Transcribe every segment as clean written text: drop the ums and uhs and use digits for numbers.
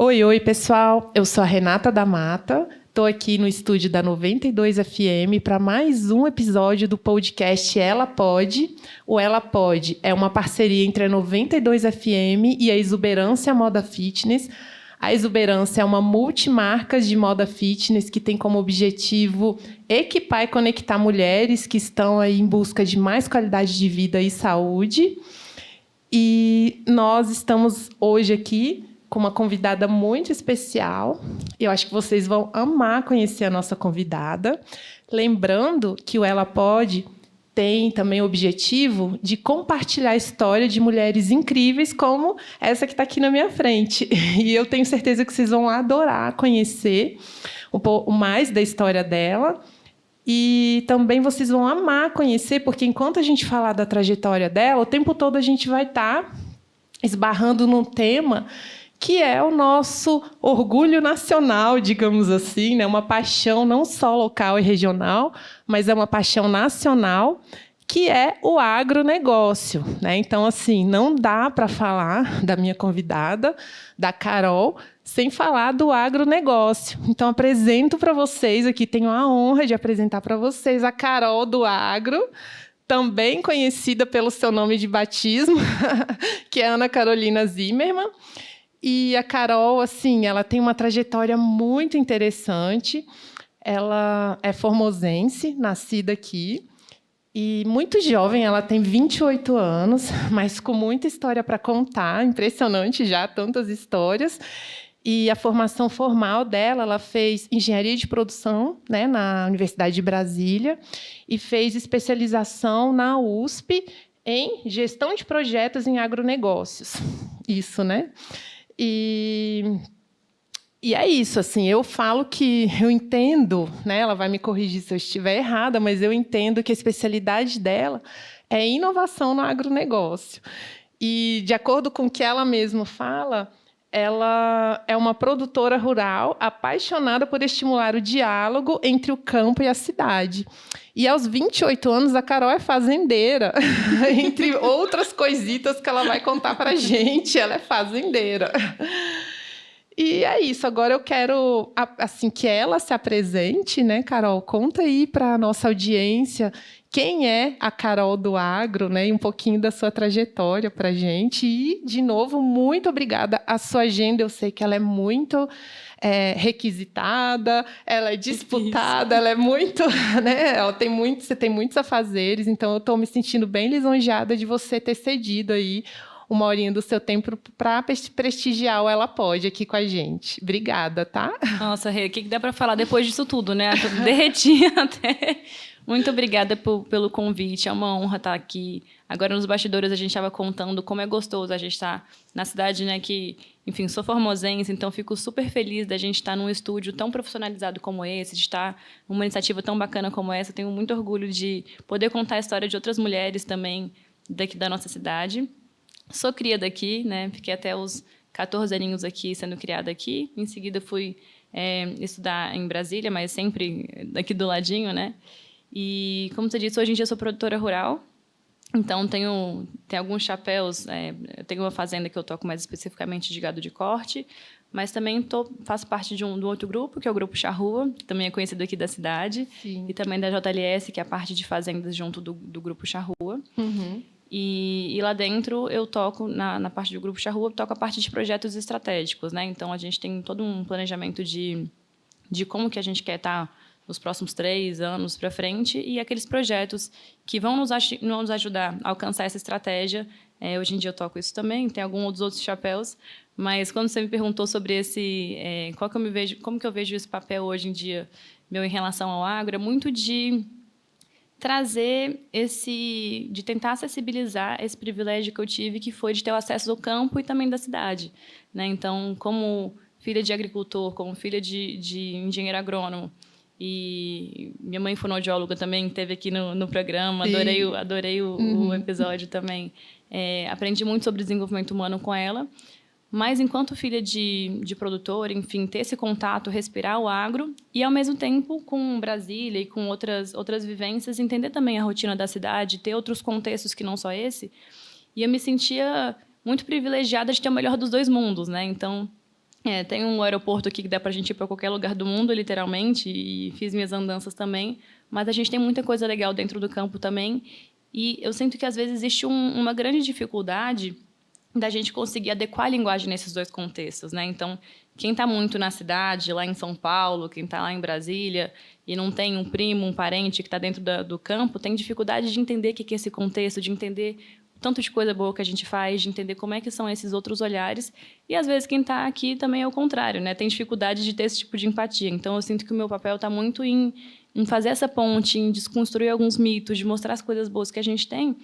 Oi, oi, pessoal. Eu sou a Renata da Mata. Estou aqui no estúdio da 92 FM para mais um episódio do podcast Ela Pode. O Ela Pode é uma parceria entre a 92 FM e a Exuberância Moda Fitness. A Exuberância é uma multimarcas de moda fitness que tem como objetivo equipar e conectar mulheres que estão aí em busca de mais qualidade de vida e saúde. E nós estamos hoje aqui com uma convidada muito especial. Eu acho que vocês vão amar conhecer a nossa convidada. Lembrando que o Ela Pode tem também o objetivo de compartilhar a história de mulheres incríveis como essa que está aqui na minha frente. E eu tenho certeza que vocês vão adorar conhecer um pouco mais da história dela. E também vocês vão amar conhecer, porque enquanto a gente falar da trajetória dela, o tempo todo a gente vai estar esbarrando num tema que é o nosso orgulho nacional, digamos assim, né? Uma paixão não só local e regional, mas é uma paixão nacional, que é o agronegócio, né? Então, assim, não dá para falar da minha convidada, da Carol, sem falar do agronegócio. Então, apresento para vocês aqui, tenho a honra de apresentar para vocês a Carol do Agro, também conhecida pelo seu nome de batismo, que é Ana Carolina Zimmermann. E a Carol, assim, ela tem uma trajetória muito interessante. Ela é formosense, nascida aqui, e muito jovem, ela tem 28 anos, mas com muita história para contar, impressionante já, tantas histórias. E a formação formal dela, ela fez engenharia de produção, né, na Universidade de Brasília, e fez especialização na USP em gestão de projetos em agronegócios. Isso, né? E é isso, assim, eu falo que eu entendo, né, ela vai me corrigir se eu estiver errada, mas eu entendo que a especialidade dela é inovação no agronegócio. E, de acordo com o que ela mesma fala, ela é uma produtora rural apaixonada por estimular o diálogo entre o campo e a cidade. E, aos 28 anos, a Carol é fazendeira, entre outras coisitas que ela vai contar para a gente, ela é fazendeira. E é isso, agora eu quero assim, que ela se apresente, né, Carol? Conta aí para a nossa audiência quem é a Carol do Agro, né, e um pouquinho da sua trajetória para a gente. E, de novo, muito obrigada. A sua agenda, eu sei que ela é muito requisitada, ela é disputada, ela é muito, né, você tem muitos afazeres, então eu estou me sentindo bem lisonjeada de você ter cedido aí uma horinha do seu tempo para prestigiar o Ela Pode aqui com a gente. Obrigada, tá? Nossa, Rê, o que dá para falar depois disso tudo, né? Eu derreti até. Muito obrigada pelo convite, é uma honra estar aqui. Agora, nos bastidores, a gente estava contando como é gostoso a gente estar na cidade, né? Que, enfim, sou formosense, então fico super feliz da gente estar num estúdio tão profissionalizado como esse, de estar numa iniciativa tão bacana como essa. Tenho muito orgulho de poder contar a história de outras mulheres também daqui da nossa cidade. Sou cria daqui, né? Fiquei até os 14 aninhos aqui, sendo criada aqui. Em seguida, fui estudar em Brasília, mas sempre daqui do ladinho, né? E, como você disse, hoje em dia sou produtora rural. Então, tenho alguns chapéus. Eu tenho uma fazenda que eu toco mais especificamente de gado de corte, mas também faço parte do outro grupo, que é o Grupo Charrua, que também é conhecido aqui da cidade. Sim. E também da JLS, que é a parte de fazendas junto do Grupo Charrua. Uhum. E lá dentro eu toco, na parte do Grupo Charrua, eu toco a parte de projetos estratégicos, né? Então, a gente tem todo um planejamento de como que a gente quer estar nos próximos 3 anos para frente e aqueles projetos que vão nos ajudar a alcançar essa estratégia. Hoje em dia eu toco isso também, tem alguns outros chapéus, mas quando você me perguntou sobre como que eu vejo esse papel hoje em dia meu em relação ao agro, é muito de trazer de tentar acessibilizar esse privilégio que eu tive, que foi de ter o acesso ao campo e também da cidade, né? Então, como filha de agricultor, como filha de engenheiro agrônomo, e minha mãe fonoaudióloga também esteve aqui no programa, adorei o episódio também. Aprendi muito sobre desenvolvimento humano com ela. Mas, enquanto filha de produtor, enfim, ter esse contato, respirar o agro e, ao mesmo tempo, com Brasília e com outras vivências, entender também a rotina da cidade, ter outros contextos que não só esse. E eu me sentia muito privilegiada de ter o melhor dos dois mundos, né? Então, Tem um aeroporto aqui que dá para a gente ir para qualquer lugar do mundo, literalmente, e fiz minhas andanças também. Mas a gente tem muita coisa legal dentro do campo também. E eu sinto que, às vezes, existe uma grande dificuldade da gente conseguir adequar a linguagem nesses dois contextos, né? Então, quem está muito na cidade, lá em São Paulo, quem está lá em Brasília, e não tem um primo, um parente que está dentro do campo, tem dificuldade de entender o que é esse contexto, de entender o tanto de coisa boa que a gente faz, de entender como é que são esses outros olhares. E, às vezes, quem está aqui também é o contrário, né? Tem dificuldade de ter esse tipo de empatia. Então, eu sinto que o meu papel está muito em fazer essa ponte, em desconstruir alguns mitos, de mostrar as coisas boas que a gente tem,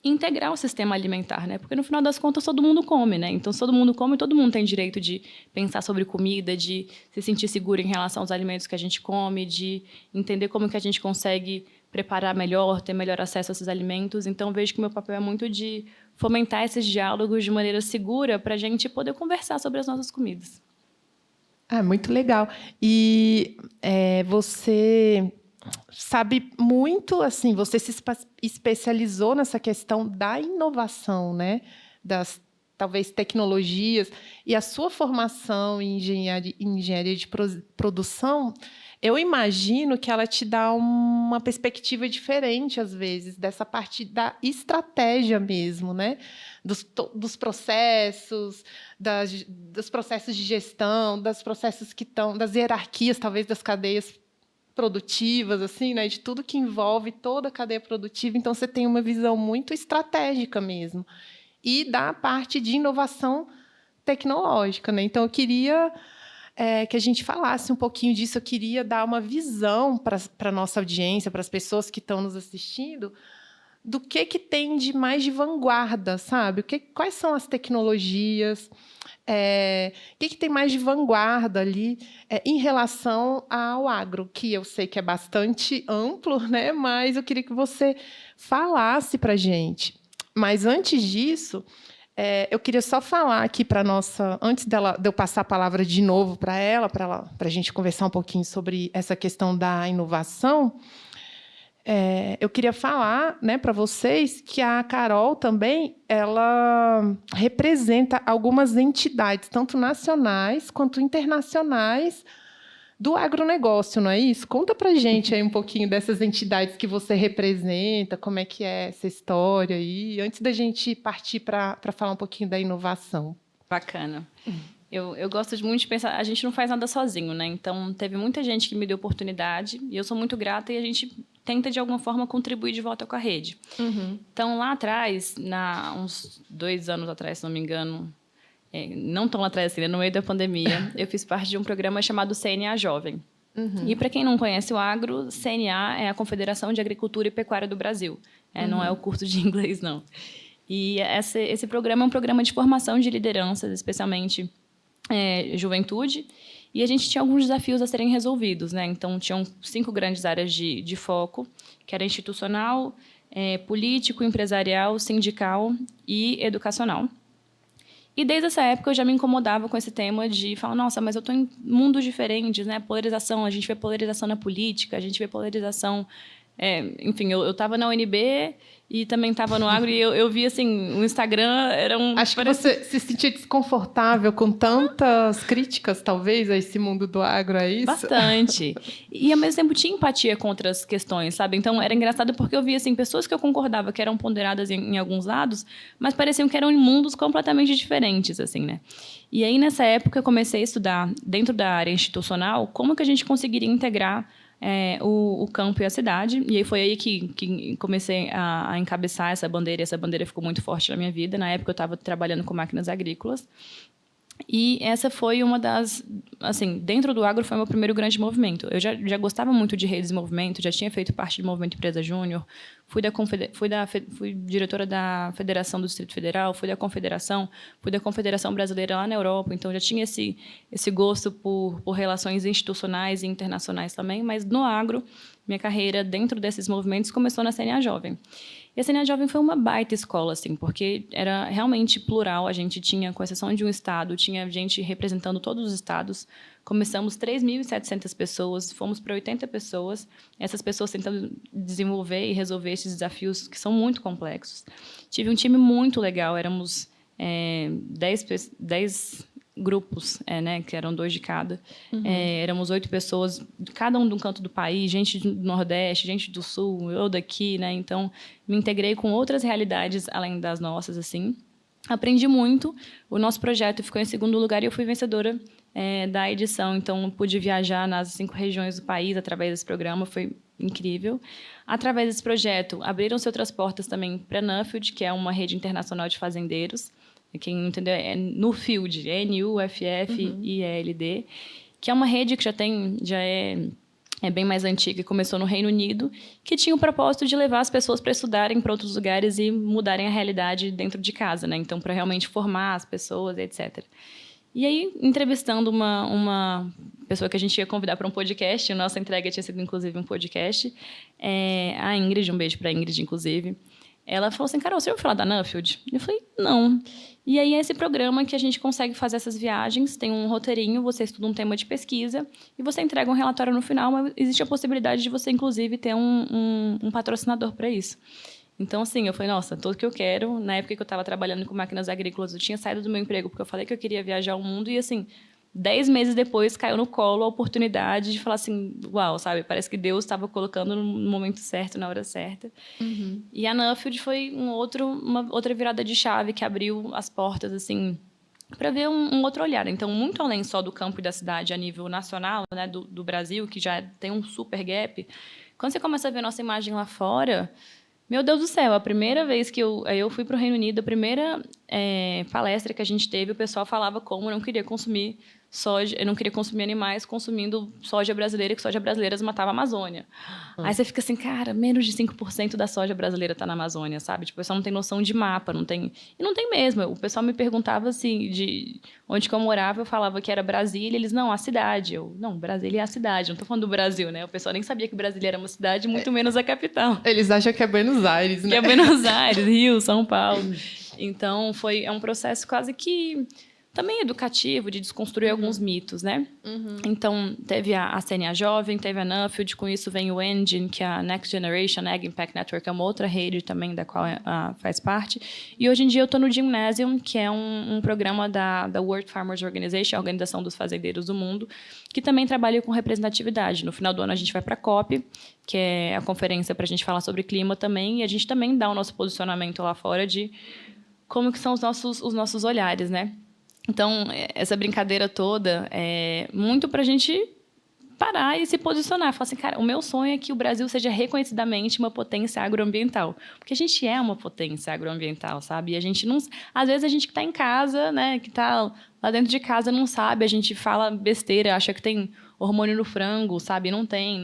e integrar o sistema alimentar, né? Porque, no final das contas, todo mundo come, né? Então, se todo mundo come, todo mundo tem direito de pensar sobre comida, de se sentir seguro em relação aos alimentos que a gente come, de entender como que a gente consegue preparar melhor, ter melhor acesso a esses alimentos. Então, vejo que o meu papel é muito de fomentar esses diálogos de maneira segura para a gente poder conversar sobre as nossas comidas. Muito legal. E você sabe muito, assim, você se especializou nessa questão da inovação, né? Das, talvez, tecnologias. E a sua formação em engenharia de produção, eu imagino que ela te dá uma perspectiva diferente, às vezes, dessa parte da estratégia mesmo, né? Dos processos, dos processos de gestão, dos processos que estão, das hierarquias, talvez, das cadeias produtivas, assim, né? De tudo que envolve toda a cadeia produtiva. Então, você tem uma visão muito estratégica mesmo. E da parte de inovação tecnológica, né? Então, eu queria que a gente falasse um pouquinho disso. Eu queria dar uma visão para a nossa audiência, para as pessoas que estão nos assistindo, do que tem de mais de vanguarda, sabe? Quais são as tecnologias, o que tem mais de vanguarda ali em relação ao agro, que eu sei que é bastante amplo, né? Mas eu queria que você falasse para a gente. Mas, antes disso, eu queria só falar aqui para a nossa... Antes de eu passar a palavra de novo para a gente conversar um pouquinho sobre essa questão da inovação, eu queria falar, né, para vocês que a Carol também ela representa algumas entidades, tanto nacionais quanto internacionais, do agronegócio, não é isso? Conta para a gente aí um pouquinho dessas entidades que você representa, como é que é essa história aí, antes da gente partir para falar um pouquinho da inovação. Bacana. Eu gosto muito de pensar, a gente não faz nada sozinho, né? Então, teve muita gente que me deu oportunidade, e eu sou muito grata, e a gente tenta, de alguma forma, contribuir de volta com a rede. Uhum. Então, lá atrás, uns 2 anos atrás, se não me engano, não tão lá atrás assim, né? No meio da pandemia, eu fiz parte de um programa chamado CNA Jovem. Uhum. E, para quem não conhece o agro, CNA é a Confederação de Agricultura e Pecuária do Brasil. Não é o curso de inglês, não. E esse programa é um programa de formação de lideranças, especialmente juventude, e a gente tinha alguns desafios a serem resolvidos, né? Então, tinham 5 grandes áreas de foco, que era institucional, político, empresarial, sindical e educacional. E, desde essa época, eu já me incomodava com esse tema de falar, nossa, mas eu estou em mundos diferentes, né? Polarização, a gente vê polarização na política, a gente vê polarização... enfim, eu estava na UNB e também estava no agro, e eu vi, assim, o Instagram era um... Acho que você se sentia desconfortável com tantas críticas, talvez, a esse mundo do agro, é isso? Bastante. E, ao mesmo tempo, tinha empatia com outras questões, sabe? Então, era engraçado porque eu via, assim, pessoas que eu concordava que eram ponderadas em alguns lados, mas pareciam que eram em mundos completamente diferentes, assim, né? E aí, nessa época, eu comecei a estudar, dentro da área institucional, como que a gente conseguiria integrar o campo e a cidade. E aí foi aí que comecei a encabeçar essa bandeira, e essa bandeira ficou muito forte na minha vida. Na época, eu estava trabalhando com máquinas agrícolas. E essa foi uma das... Assim, dentro do agro, foi o meu primeiro grande movimento. Eu já gostava muito de redes de movimento, já tinha feito parte do Movimento Empresa Júnior, fui diretora da Federação do Distrito Federal, fui da Confederação Brasileira lá na Europa, então já tinha esse gosto por relações institucionais e internacionais também, mas no agro, minha carreira dentro desses movimentos começou na CNA Jovem. E a CNA Jovem foi uma baita escola, assim, porque era realmente plural. A gente tinha, com exceção de um estado, tinha gente representando todos os estados. Começamos 3.700 pessoas, fomos para 80 pessoas. Essas pessoas tentando desenvolver e resolver esses desafios que são muito complexos. Tive um time muito legal, éramos 10 grupos, né, que eram 2 de cada. Éramos 8 pessoas, cada um de um canto do país, gente do Nordeste, gente do Sul, eu daqui, né? Então, me integrei com outras realidades além das nossas, assim. Aprendi muito. O nosso projeto ficou em 2º lugar e eu fui vencedora da edição. Então, pude viajar nas 5 regiões do país através desse programa. Foi incrível. Através desse projeto, abriram-se outras portas também para a Nuffield, que é uma rede internacional de fazendeiros. Quem não entendeu, é Nuffield, N-U-F-F-I-L-D, que é uma rede que já é bem mais antiga, e começou no Reino Unido, que tinha o propósito de levar as pessoas para estudarem para outros lugares e mudarem a realidade dentro de casa, né? Então, para realmente formar as pessoas, etc. E aí, entrevistando uma pessoa que a gente ia convidar para um podcast, a nossa entrega tinha sido, inclusive, um podcast, a Ingrid, um beijo para a Ingrid, inclusive. Ela falou assim, Carol, você ouviu falar da Nuffield? Eu falei, não. E aí é esse programa que a gente consegue fazer essas viagens, tem um roteirinho, você estuda um tema de pesquisa e você entrega um relatório no final, mas existe a possibilidade de você, inclusive, ter um patrocinador para isso. Então, assim, eu falei, nossa, tudo que eu quero. Na época que eu estava trabalhando com máquinas agrícolas, eu tinha saído do meu emprego porque eu falei que eu queria viajar ao mundo e, assim, 10 meses depois caiu no colo a oportunidade de falar assim, uau, sabe? Parece que Deus estava colocando no momento certo, na hora certa. E a Nuffield foi uma outra virada de chave que abriu as portas, assim, para ver um outro olhar. Então, muito além só do campo e da cidade a nível nacional, né, do Brasil, que já tem um super gap, quando você começa a ver nossa imagem lá fora, meu Deus do céu, a primeira vez que eu fui para o Reino Unido, a primeira palestra que a gente teve, o pessoal falava como eu não queria consumir soja, eu não queria consumir animais consumindo soja brasileira, que soja brasileira matava a Amazônia. Aí você fica assim, cara, menos de 5% da soja brasileira está na Amazônia, sabe? Tipo, o pessoal não tem noção de mapa, não tem... E não tem mesmo. O pessoal me perguntava, assim, de onde que eu morava, eu falava que era Brasília, eles, não, a cidade. Eu, não, Brasília é a cidade, não estou falando do Brasil, né? O pessoal nem sabia que Brasília era uma cidade, muito menos a capital. Eles acham que é Buenos Aires, né? Que é Buenos Aires, Rio, São Paulo. Então, é um processo quase que... também educativo, de desconstruir alguns mitos, né? Então, teve a CNA Jovem, teve a Nuffield, com isso vem o Engine, que é a Next Generation Ag Impact Network, é uma outra rede também da qual faz parte. E hoje em dia eu estou no Gymnasium, que é um programa da World Farmers Organization, a Organização dos Fazendeiros do Mundo, que também trabalha com representatividade. No final do ano a gente vai para a COP, que é a conferência para a gente falar sobre clima também, e a gente também dá o nosso posicionamento lá fora de como que são os nossos olhares, né? Então, essa brincadeira toda é muito para a gente parar e se posicionar. Falar assim, cara, o meu sonho é que o Brasil seja reconhecidamente uma potência agroambiental. Porque a gente é uma potência agroambiental, sabe? E a gente não... Às vezes a gente que está em casa, né, que está lá dentro de casa, não sabe. A gente fala besteira, acha que tem hormônio no frango, sabe? Não tem,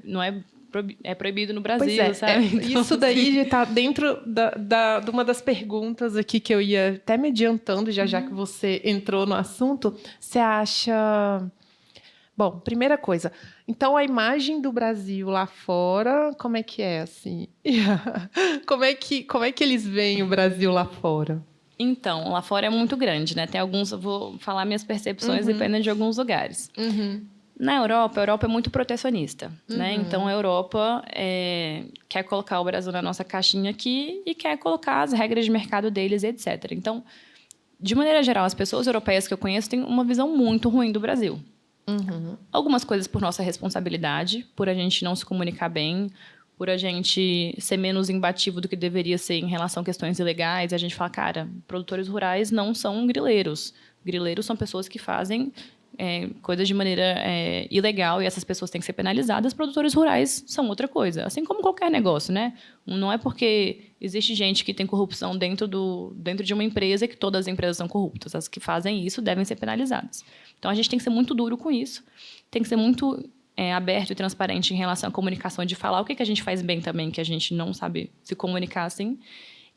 não é proibido no Brasil, sabe? Então, isso daí está dentro de uma das perguntas aqui que eu ia até me adiantando, já que você entrou no assunto. Você acha... Bom, primeira coisa, então a imagem do Brasil lá fora, como é que é, assim? Como é que eles veem o Brasil lá fora? Então, lá fora é muito grande, né? Tem alguns, eu vou falar minhas percepções dependendo de alguns lugares. Na Europa, a Europa é muito protecionista, né? Então, a Europa quer colocar o Brasil na nossa caixinha aqui e quer colocar as regras de mercado deles, etc. Então, de maneira geral, as pessoas europeias que eu conheço têm uma visão muito ruim do Brasil. Algumas coisas por nossa responsabilidade, por a gente não se comunicar bem, por a gente ser menos imbativo do que deveria ser em relação a questões ilegais. A gente fala, cara, produtores rurais não são grileiros. Grileiros são pessoas que fazem coisas de maneira ilegal e essas pessoas têm que ser penalizadas. Produtores rurais são outra coisa, assim como qualquer negócio, né? Não é porque existe gente que tem corrupção dentro de uma empresa que todas as empresas são corruptas. As que fazem isso devem ser penalizadas. Então, a gente tem que ser muito duro com isso, tem que ser muito aberto e transparente em relação à comunicação, de falar o que a gente faz bem também, que a gente não sabe se comunicar assim.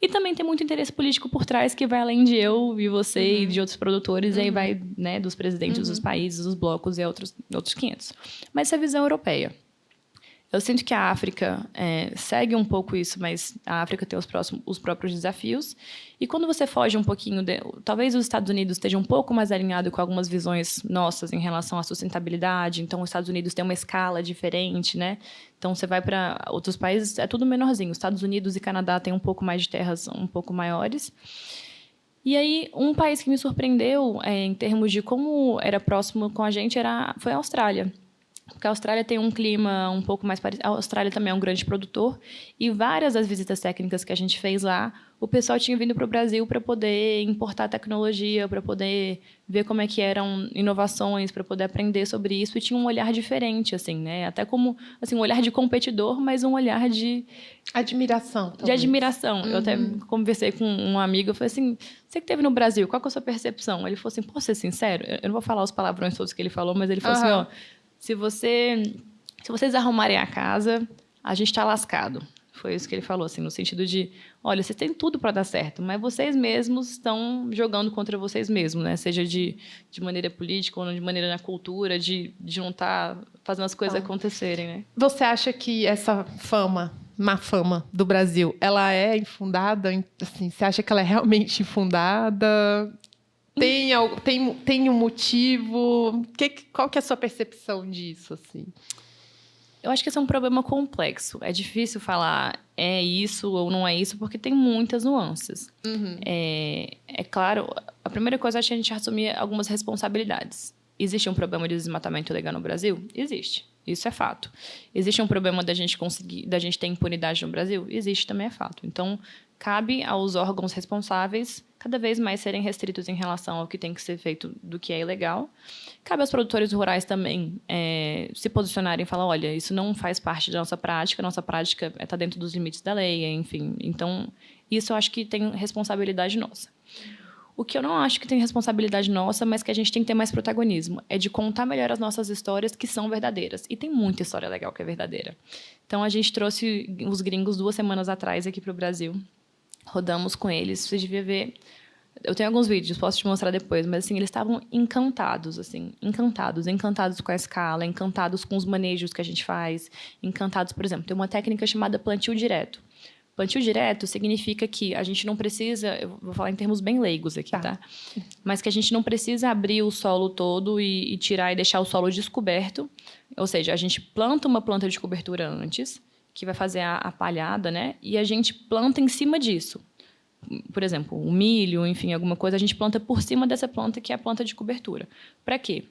E também tem muito interesse político por trás, que vai além de eu e você e de outros produtores, e aí vai, né, dos presidentes dos países, dos blocos e outros 500. Mas essa é a visão europeia. Eu sinto que a África segue um pouco isso, mas a África tem os próprios desafios. E quando você foge um pouquinho... Talvez os Estados Unidos estejam um pouco mais alinhado com algumas visões nossas em relação à sustentabilidade. Então, os Estados Unidos têm uma escala diferente, né? Então, você vai para outros países, é tudo menorzinho. Os Estados Unidos e Canadá têm um pouco mais de terras um pouco maiores. E aí, um país que me surpreendeu em termos de como era próximo com a gente foi a Austrália. Porque a Austrália tem um clima um pouco mais parecido. A Austrália também é um grande produtor. E várias das visitas técnicas que a gente fez lá, o pessoal tinha vindo para o Brasil para poder importar tecnologia, para poder ver como é que eram inovações, para poder aprender sobre isso. E tinha um olhar diferente, assim, né? Até como assim, um olhar de competidor, mas um olhar de admiração. Talvez. De admiração. Eu até conversei com um amigo, eu falei assim, você que esteve no Brasil, qual que é a sua percepção? Ele falou assim, posso ser sincero? Eu não vou falar os palavrões todos que ele falou, mas ele falou assim, ó, se vocês arrumarem a casa, a gente está lascado. Foi isso que ele falou, assim, no sentido de, olha, vocês têm tudo para dar certo, mas vocês mesmos estão jogando contra vocês mesmos, né? Seja de maneira política ou de maneira na cultura, de não estar fazendo as coisas acontecerem, né? Você acha que essa má fama do Brasil, ela é infundada? Assim, você acha que ela é realmente infundada? Tem um motivo? Qual que é a sua percepção disso, assim? Eu acho que esse é um problema complexo. É difícil falar é isso ou não é isso, porque tem muitas nuances. É claro, a primeira coisa, acho que a gente assumir algumas responsabilidades. Existe um problema de desmatamento ilegal no Brasil? Existe. Isso é fato. Existe um problema da gente ter impunidade no Brasil? Existe, também é fato. Então, cabe aos órgãos responsáveis cada vez mais serem restritos em relação ao que tem que ser feito do que é ilegal. Cabe aos produtores rurais também se posicionarem e falar, olha, isso não faz parte da nossa prática está dentro dos limites da lei, enfim. Então, isso eu acho que tem responsabilidade nossa. O que eu não acho que tem responsabilidade nossa, mas que a gente tem que ter mais protagonismo, é de contar melhor as nossas histórias que são verdadeiras. E tem muita história legal que é verdadeira. Então, a gente trouxe os gringos 2 semanas atrás aqui para o Brasil. Rodamos com eles, você devia ver. Eu tenho alguns vídeos, posso te mostrar depois, mas assim, eles estavam encantados, assim, encantados com a escala, encantados com os manejos que a gente faz, encantados, por exemplo, tem uma técnica chamada plantio direto. Plantio direto significa que a gente não precisa, eu vou falar em termos bem leigos aqui, tá? Mas que a gente não precisa abrir o solo todo e tirar e deixar o solo descoberto. Ou seja, a gente planta uma planta de cobertura antes, que vai fazer a palhada, né? E a gente planta em cima disso. Por exemplo, o milho, enfim, alguma coisa, a gente planta por cima dessa planta, que é a planta de cobertura. Para quê?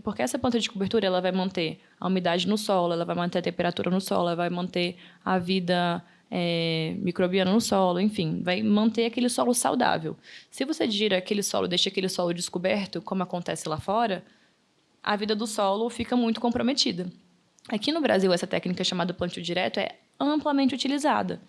Porque essa planta de cobertura ela vai manter a umidade no solo, ela vai manter a temperatura no solo, ela vai manter a vida microbiana no solo, enfim, vai manter aquele solo saudável. Se você gira aquele solo, deixa aquele solo descoberto, como acontece lá fora, a vida do solo fica muito comprometida. Aqui no Brasil, essa técnica chamada plantio direto é amplamente utilizada.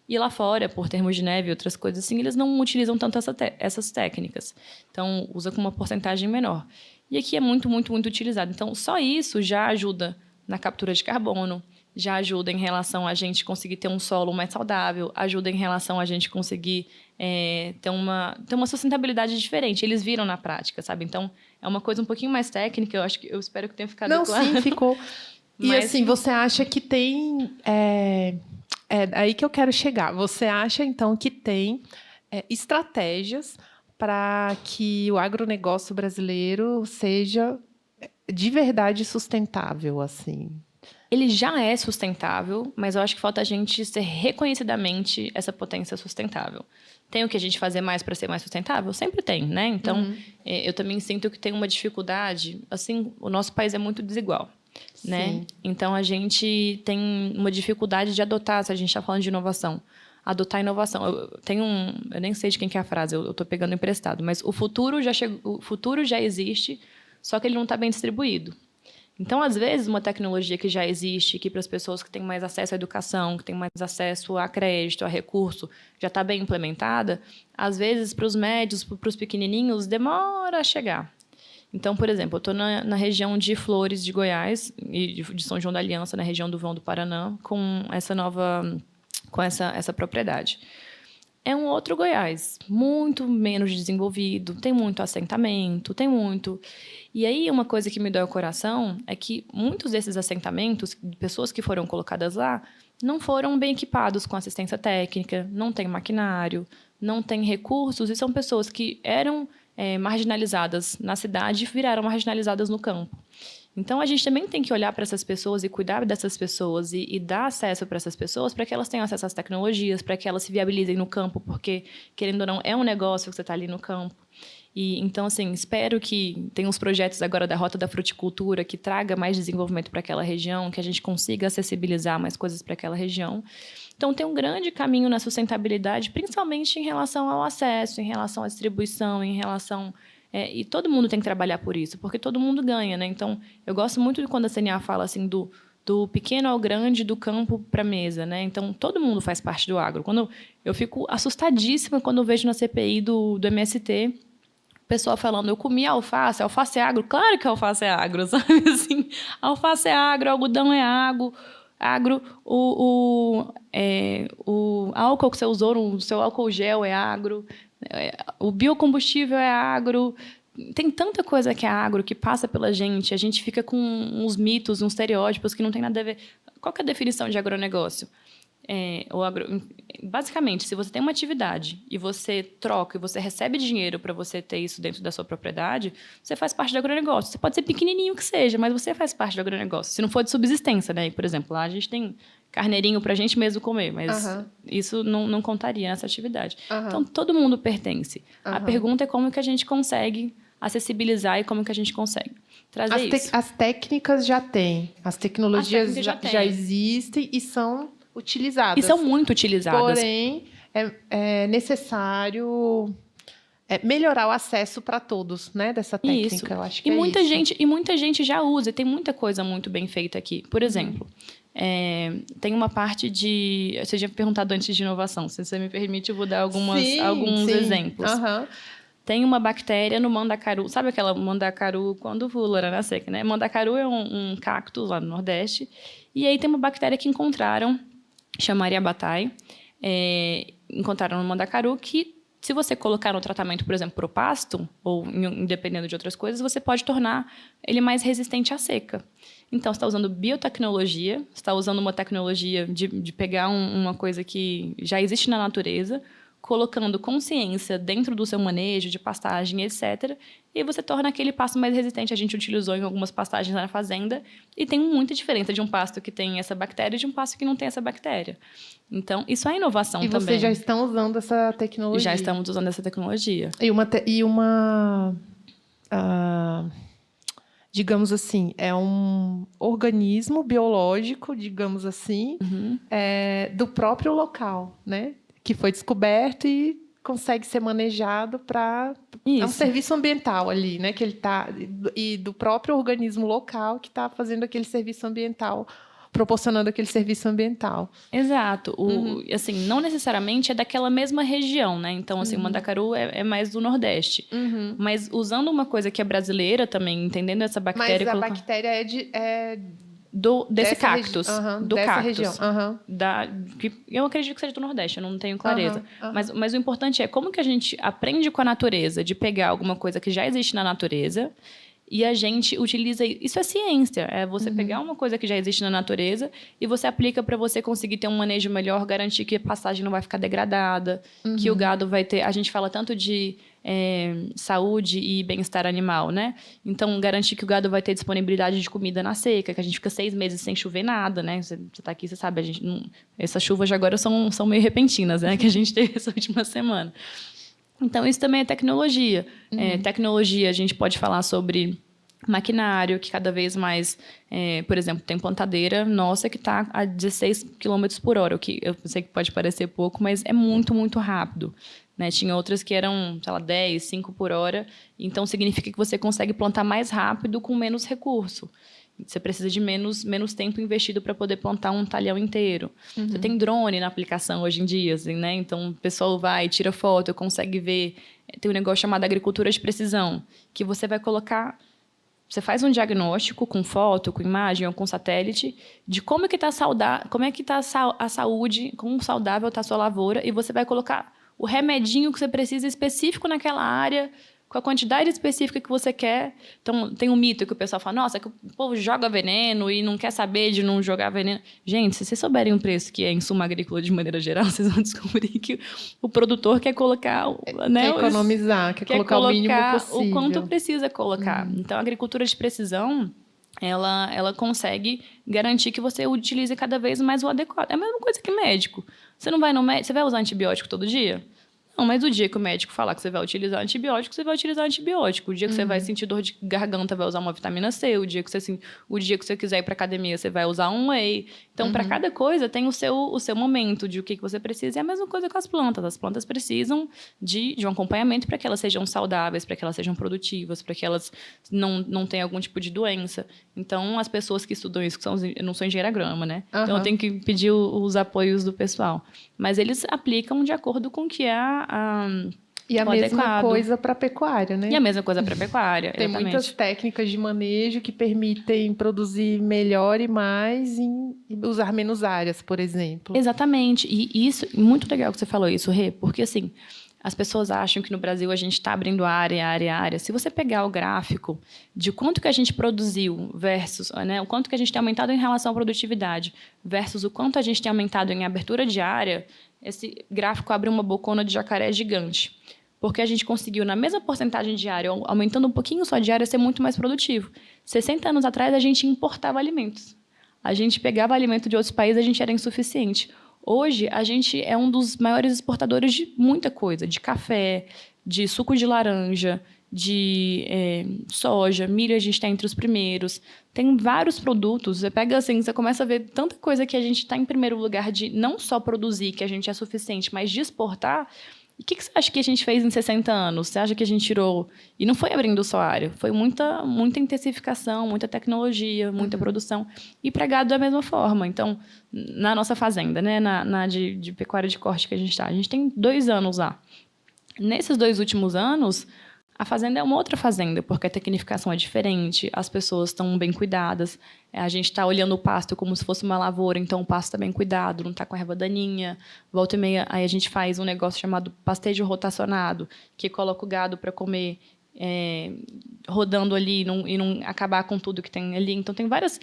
E lá fora, por termos de neve e outras coisas assim, eles não utilizam tanto essas técnicas. Então, usa com uma porcentagem menor. E aqui é muito, muito, muito utilizado. Então, só isso já ajuda na captura de carbono, já ajuda em relação a gente conseguir ter um solo mais saudável, ajuda em relação a gente conseguir ter uma sustentabilidade diferente. Eles viram na prática, sabe? Então, é uma coisa um pouquinho mais técnica, eu espero que tenha ficado claro. Não, sim, ficou. E assim, você acha que tem... É aí que eu quero chegar. Você acha, então, que tem estratégias para que o agronegócio brasileiro seja de verdade sustentável, assim? Ele já é sustentável, mas eu acho que falta a gente ser reconhecidamente essa potência sustentável. Tem o que a gente fazer mais para ser mais sustentável? Sempre tem, né? Então, eu também sinto que tem uma dificuldade. Assim, o nosso país é muito desigual, né? Então, a gente tem uma dificuldade de adotar, se a gente está falando de inovação, adotar inovação. Eu nem sei de quem que é a frase, eu estou pegando emprestado, mas o futuro já existe, só que ele não está bem distribuído. Então, às vezes, uma tecnologia que já existe, que para as pessoas que têm mais acesso à educação, que têm mais acesso a crédito, a recurso, já está bem implementada, às vezes, para os médios, para os pequenininhos, demora a chegar. Então, por exemplo, eu estou na região de Flores, de Goiás, e de São João da Aliança, na região do Vão do Paraná, com essa propriedade. É um outro Goiás, muito menos desenvolvido, tem muito assentamento, tem muito... E aí, uma coisa que me dói o coração é que muitos desses assentamentos, pessoas que foram colocadas lá, não foram bem equipados com assistência técnica, não tem maquinário, não tem recursos, e são pessoas que eram marginalizadas na cidade e viraram marginalizadas no campo. Então, a gente também tem que olhar para essas pessoas e cuidar dessas pessoas e dar acesso para essas pessoas para que elas tenham acesso às tecnologias, para que elas se viabilizem no campo, porque, querendo ou não, é um negócio que você está ali no campo. E, então, assim, espero que tenha uns projetos agora da Rota da Fruticultura que traga mais desenvolvimento para aquela região, que a gente consiga acessibilizar mais coisas para aquela região. Então, tem um grande caminho na sustentabilidade, principalmente em relação ao acesso, em relação à distribuição, em relação... e todo mundo tem que trabalhar por isso, porque todo mundo ganha, né? Então, eu gosto muito de quando a CNA fala assim do pequeno ao grande, do campo para a mesa, né? Então, todo mundo faz parte do agro. Quando eu fico assustadíssima quando eu vejo na CPI do MST o pessoal falando, eu comi alface é agro? Claro que alface é agro, sabe? Assim, alface é agro, algodão é agro, o álcool que você usou no seu álcool gel é agro, o biocombustível é agro. Tem tanta coisa que é agro, que passa pela gente. A gente fica com uns mitos, uns estereótipos que não tem nada a ver. Qual que é a definição de agronegócio? Basicamente, se você tem uma atividade e você troca e você recebe dinheiro para você ter isso dentro da sua propriedade, você faz parte do agronegócio. Você pode ser pequenininho que seja, mas você faz parte do agronegócio. Se não for de subsistência, né? Por exemplo, lá a gente tem carneirinho para a gente mesmo comer, mas isso não contaria nessa atividade. Então, todo mundo pertence. A pergunta é como que a gente consegue acessibilizar e como que a gente consegue trazer isso. As técnicas já têm, as tecnologias já existem e são utilizadas. E são muito utilizadas. Porém, é necessário melhorar o acesso para todos, né, dessa técnica. Isso. Eu acho que muita gente já usa, e tem muita coisa muito bem feita aqui. Por exemplo, tem uma parte de... Você tinha perguntado antes de inovação. Se você me permite, eu vou dar alguns exemplos. Tem uma bactéria no mandacaru. Sabe aquela mandacaru quando voa na seca, né? Mandacaru é um cacto lá no Nordeste. E aí tem uma bactéria que encontraram, chama Ariabatai. Encontraram no mandacaru que, se você colocar no tratamento, por exemplo, para o pasto, ou dependendo de outras coisas, você pode tornar ele mais resistente à seca. Então, você está usando biotecnologia, você está usando uma tecnologia de pegar uma coisa que já existe na natureza, colocando consciência dentro do seu manejo de pastagem, etc. E você torna aquele pasto mais resistente. A gente utilizou em algumas pastagens na fazenda e tem muita diferença de um pasto que tem essa bactéria e de um pasto que não tem essa bactéria. Então, isso é inovação também. E vocês já estão usando essa tecnologia? Já estamos usando essa tecnologia. Digamos assim, é um organismo biológico, digamos assim, do próprio local, né? Que foi descoberto e consegue ser manejado para... É um serviço ambiental ali, né? Que ele tá, e do próprio organismo local que está fazendo aquele serviço ambiental, proporcionando aquele serviço ambiental. Exato. Assim, não necessariamente é daquela mesma região, né? Então, assim, o mandacaru é mais do Nordeste. Mas usando uma coisa que é brasileira também, entendendo essa bactéria... Mas a bactéria desse cactus. Do dessa cactus. Região. Eu acredito que seja do Nordeste, eu não tenho clareza. Mas o importante é como que a gente aprende com a natureza, de pegar alguma coisa que já existe na natureza e a gente utiliza... Isso é ciência. É você pegar uma coisa que já existe na natureza e você aplica para você conseguir ter um manejo melhor, garantir que a pastagem não vai ficar degradada, que o gado vai ter... A gente fala tanto de saúde e bem-estar animal, né? Então, garantir que o gado vai ter disponibilidade de comida na seca, que a gente fica 6 meses sem chover nada, né? Você está aqui, você sabe, essas chuvas de agora são meio repentinas, né? Que a gente teve essa última semana. Então, isso também é tecnologia. Tecnologia, a gente pode falar sobre maquinário, que cada vez mais... por exemplo, tem plantadeira nossa que está a 16 km por hora, o que eu sei que pode parecer pouco, mas é muito, muito rápido. Né? Tinha outras que eram, 10, 5 por hora. Então, significa que você consegue plantar mais rápido com menos recurso. Você precisa de menos tempo investido para poder plantar um talhão inteiro. Você tem drone na aplicação hoje em dia, assim, né? Então, o pessoal vai, tira foto, consegue ver. Tem um negócio chamado agricultura de precisão, que você vai colocar... Você faz um diagnóstico com foto, com imagem ou com satélite de como é que está a saúde, como saudável está a sua lavoura, e você vai colocar o remedinho que você precisa específico naquela área, com a quantidade específica que você quer. Então, tem um mito que o pessoal fala, nossa, que o povo joga veneno e não quer saber de não jogar veneno. Gente, se vocês souberem o preço que é insumo agrícola de maneira geral, vocês vão descobrir que o produtor quer colocar... Quer economizar, quer colocar o mínimo possível. O quanto precisa colocar. Então, a agricultura de precisão ela consegue garantir que você utilize cada vez mais o adequado. É a mesma coisa que médico. Você não vai no médico, você vai usar antibiótico todo dia? Não, mas o dia que o médico falar que você vai utilizar antibiótico, você vai utilizar antibiótico. O dia que você vai sentir dor de garganta, vai usar uma vitamina C. O dia que você quiser ir para academia, você vai usar um whey. Então, para cada coisa, tem o seu momento de o que você precisa. É a mesma coisa com as plantas. As plantas precisam de um acompanhamento para que elas sejam saudáveis, para que elas sejam produtivas, para que elas não tenham algum tipo de doença. Então, as pessoas que estudam isso, eu não sou engenheira agrônoma, né? Então, eu tenho que pedir os apoios do pessoal. Mas eles aplicam de acordo com o que é e a mesma coisa para a pecuária, né? E a mesma coisa para a pecuária, Tem exatamente. muitas técnicas de manejo que permitem produzir melhor e mais e usar menos áreas, por exemplo. Exatamente. E isso, muito legal que você falou isso, Rê, porque assim, as pessoas acham que no Brasil a gente está abrindo área. Se você pegar o gráfico de quanto que a gente produziu versus, né, o quanto que a gente tem aumentado em relação à produtividade versus o quanto a gente tem aumentado em abertura de área, esse gráfico abre uma bocona de jacaré gigante. Porque a gente conseguiu, na mesma porcentagem de área, aumentando um pouquinho só de área, ser muito mais produtivo. 60 anos atrás, a gente importava alimentos. A gente pegava alimento de outros países, a gente era insuficiente. Hoje, a gente é um dos maiores exportadores de muita coisa. De café, de suco de laranja, de soja, milho, a gente está entre os primeiros. Tem vários produtos. Você pega assim, você começa a ver tanta coisa que a gente está em primeiro lugar de não só produzir, que a gente é suficiente, mas de exportar. E o que você acha que a gente fez em 60 anos? Você acha que a gente tirou... E não foi abrindo só área. Foi muita intensificação, muita tecnologia, muita produção. E para gado da mesma forma. Então, na nossa fazenda, né, na de pecuária de corte que a gente tem 2 anos lá. Nesses 2 últimos anos, a fazenda é uma outra fazenda, porque a tecnificação é diferente, as pessoas estão bem cuidadas, a gente está olhando o pasto como se fosse uma lavoura, então o pasto está bem cuidado, não está com erva daninha. Volta e meia, aí a gente faz um negócio chamado pastejo rotacionado, que coloca o gado para comer rodando ali e não acabar com tudo que tem ali. Então, tem várias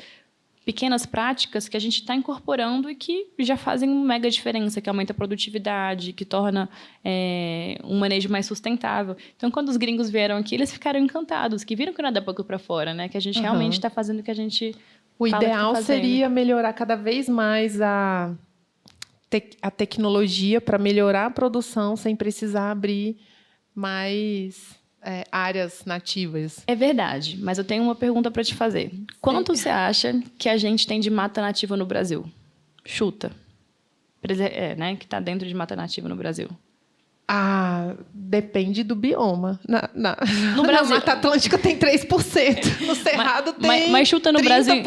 pequenas práticas que a gente está incorporando e que já fazem uma mega diferença, que aumenta a produtividade, que torna um manejo mais sustentável. Então, quando os gringos vieram aqui, eles ficaram encantados, que viram que não é da boca para fora, né? Que a gente realmente está fazendo o que a gente O ideal seria melhorar cada vez mais a tecnologia para melhorar a produção sem precisar abrir mais áreas nativas. É verdade, mas eu tenho uma pergunta para te fazer. Quanto você acha que a gente tem de mata nativa no Brasil? Chuta. Né? Que está dentro de mata nativa no Brasil. Depende do bioma. No Brasil, na Mata Atlântica tem 3%. No Cerrado tem mas chuta no 30%. Brasil,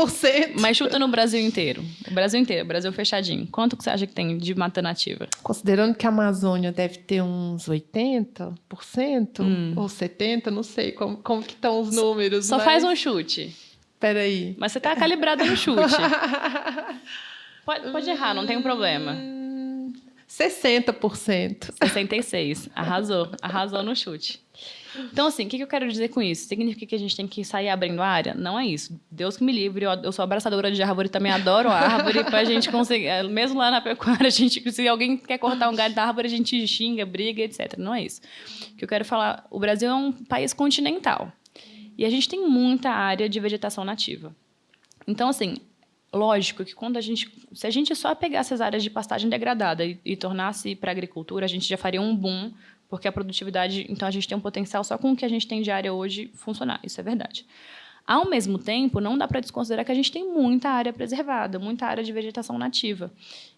mas chuta no Brasil inteiro. O Brasil inteiro, o Brasil fechadinho. Quanto que você acha que tem de mata nativa? Considerando que a Amazônia deve ter uns 80% ou 70%, não sei como que estão os números. Só faz um chute. Espera aí. Mas você está calibrado no chute. Pode errar, não tem um problema. 60%. 66%. Arrasou no chute. Então, assim, o que eu quero dizer com isso? Significa que a gente tem que sair abrindo a área? Não é isso. Deus que me livre. Eu sou abraçadora de árvore, também adoro a árvore, para a gente conseguir... Mesmo lá na pecuária, se alguém quer cortar um galho da árvore, a gente xinga, briga, etc. Não é isso. O que eu quero falar... O Brasil é um país continental. E a gente tem muita área de vegetação nativa. Então, assim... Lógico que se a gente só pegasse as áreas de pastagem degradada e tornasse para a agricultura, a gente já faria um boom, porque a produtividade... Então, a gente tem um potencial só com o que a gente tem de área hoje funcionar. Isso é verdade. Ao mesmo tempo, não dá para desconsiderar que a gente tem muita área preservada, muita área de vegetação nativa.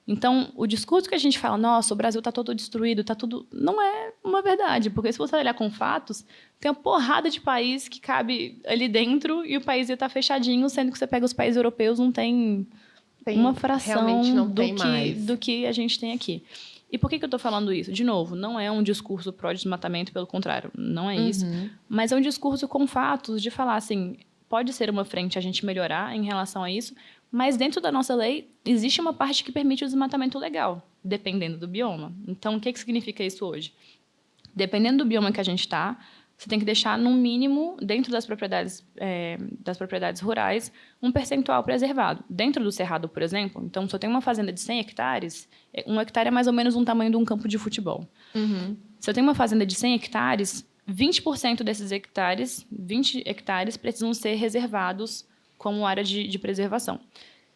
Então, o discurso que a gente fala, nossa, o Brasil está todo destruído, está tudo... Não é uma verdade, porque se você olhar com fatos, tem uma porrada de país que cabe ali dentro e o país ia estar fechadinho, sendo que você pega os países europeus, não tem uma fração do que a gente tem aqui. E por que eu estou falando isso? De novo, não é um discurso pró-desmatamento, pelo contrário, não é isso. Mas é um discurso com fatos de falar assim, pode ser uma frente a gente melhorar em relação a isso, mas dentro da nossa lei existe uma parte que permite o desmatamento legal, dependendo do bioma. Então, o que significa isso hoje? Dependendo do bioma que a gente está, você tem que deixar, no mínimo, dentro das propriedades rurais, um percentual preservado. Dentro do Cerrado, por exemplo, então, se eu tenho uma fazenda de 100 hectares, 1 hectare é mais ou menos um tamanho de um campo de futebol. Se eu tenho uma fazenda de 100 hectares, 20% desses hectares, 20 hectares, precisam ser reservados como área de preservação.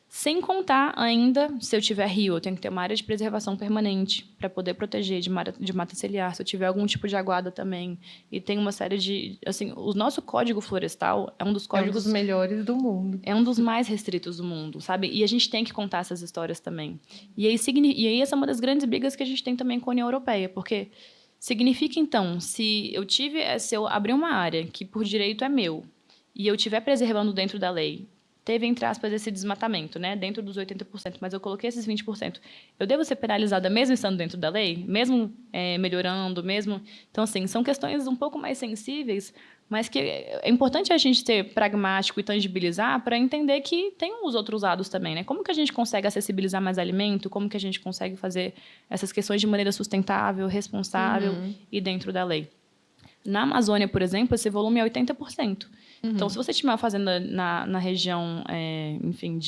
Sem contar ainda, se eu tiver rio, eu tenho que ter uma área de preservação permanente para poder proteger de mata ciliar, se eu tiver algum tipo de aguada também. E tem uma série de... Assim, o nosso Código Florestal é um dos códigos... É um dos melhores do mundo. É um dos mais restritos do mundo, sabe? E a gente tem que contar essas histórias também. E aí essa é uma das grandes brigas que a gente tem também com a União Europeia, porque significa, então, se eu abrir uma área que por direito é meu e eu estiver preservando dentro da lei, teve, entre aspas, esse desmatamento, né, dentro dos 80%, mas eu coloquei esses 20%. Eu devo ser penalizada mesmo estando dentro da lei? Mesmo melhorando, mesmo... Então, assim, são questões um pouco mais sensíveis, mas que é importante a gente ser pragmático e tangibilizar para entender que tem os outros lados também, né? Como que a gente consegue acessibilizar mais alimento? Como que a gente consegue fazer essas questões de maneira sustentável, responsável e dentro da lei? Na Amazônia, por exemplo, esse volume é 80%. Então, se você tiver uma fazenda na região, enfim,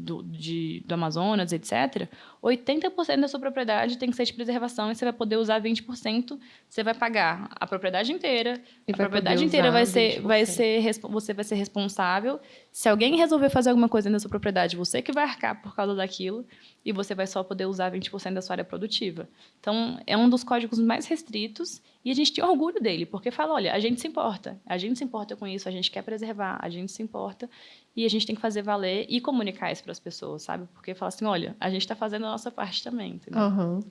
do Amazonas, etc., 80% da sua propriedade tem que ser de preservação e você vai poder usar 20%, você vai pagar a propriedade inteira, E a propriedade inteira você vai ser responsável. Se alguém resolver fazer alguma coisa na sua propriedade, você que vai arcar por causa daquilo e você vai só poder usar 20% da sua área produtiva. Então, é um dos códigos mais restritos e a gente tem orgulho dele, porque fala, olha, a gente se importa com isso, a gente quer preservar, a gente se importa e a gente tem que fazer valer e comunicar isso para as pessoas, sabe? Porque fala assim, olha, a gente está fazendo a nossa parte também, entendeu?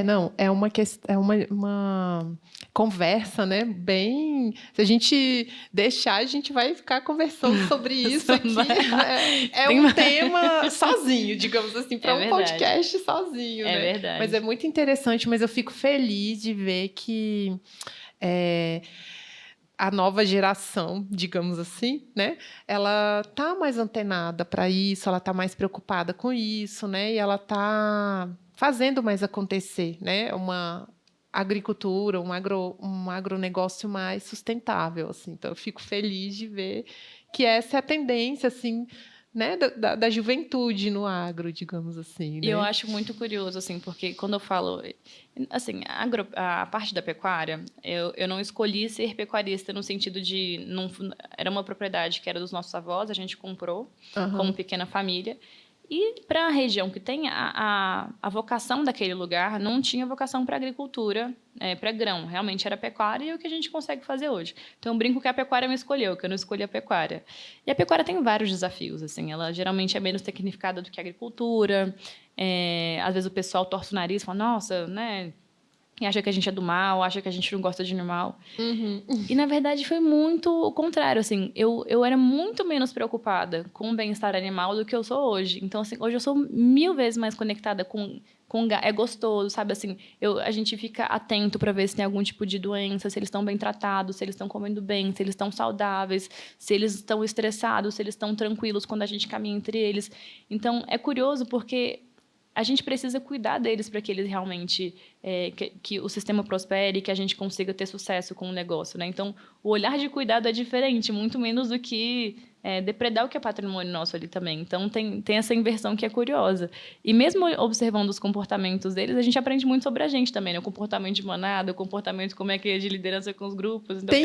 Não, é uma conversa, né? Bem, se a gente deixar, a gente vai ficar conversando sobre isso aqui. É um tema sozinho, digamos assim, para um podcast sozinho, né? É verdade. Mas é muito interessante, mas eu fico feliz de ver que a nova geração, digamos assim, né? Ela tá mais antenada para isso, ela tá mais preocupada com isso, né? E ela tá fazendo mais acontecer, né? Uma agricultura, um agronegócio mais sustentável, assim. Então, eu fico feliz de ver que essa é a tendência, assim, né, da juventude no agro, digamos assim. Né? E eu acho muito curioso, assim, porque quando eu falo... Assim, a parte da pecuária, eu não escolhi ser pecuarista no sentido de... Era uma propriedade que era dos nossos avós, a gente comprou como pequena família. E para a região que tem a vocação daquele lugar, não tinha vocação para agricultura, para grão. Realmente era pecuária e é o que a gente consegue fazer hoje. Então, eu brinco que a pecuária me escolheu, que eu não escolhi a pecuária. E a pecuária tem vários desafios. Assim, ela geralmente é menos tecnificada do que a agricultura. Às vezes o pessoal torce o nariz e fala, nossa, né... E acha que a gente é do mal, acha que a gente não gosta de animal. E, na verdade, foi muito o contrário. Assim, eu era muito menos preocupada com o bem-estar animal do que eu sou hoje. Então, assim, hoje eu sou 1000 vezes mais conectada com é gostoso, sabe? Assim, a gente fica atento para ver se tem algum tipo de doença, se eles estão bem tratados, se eles estão comendo bem, se eles estão saudáveis, se eles estão estressados, se eles estão tranquilos quando a gente caminha entre eles. Então, é curioso porque... a gente precisa cuidar deles para que eles realmente... que o sistema prospere, que a gente consiga ter sucesso com o negócio, né? Então, o olhar de cuidado é diferente, muito menos do que depredar o que é patrimônio nosso ali também. Então, tem essa inversão que é curiosa. E mesmo observando os comportamentos deles, a gente aprende muito sobre a gente também, né? O comportamento de manada, o comportamento como é que é de liderança com os grupos. Então,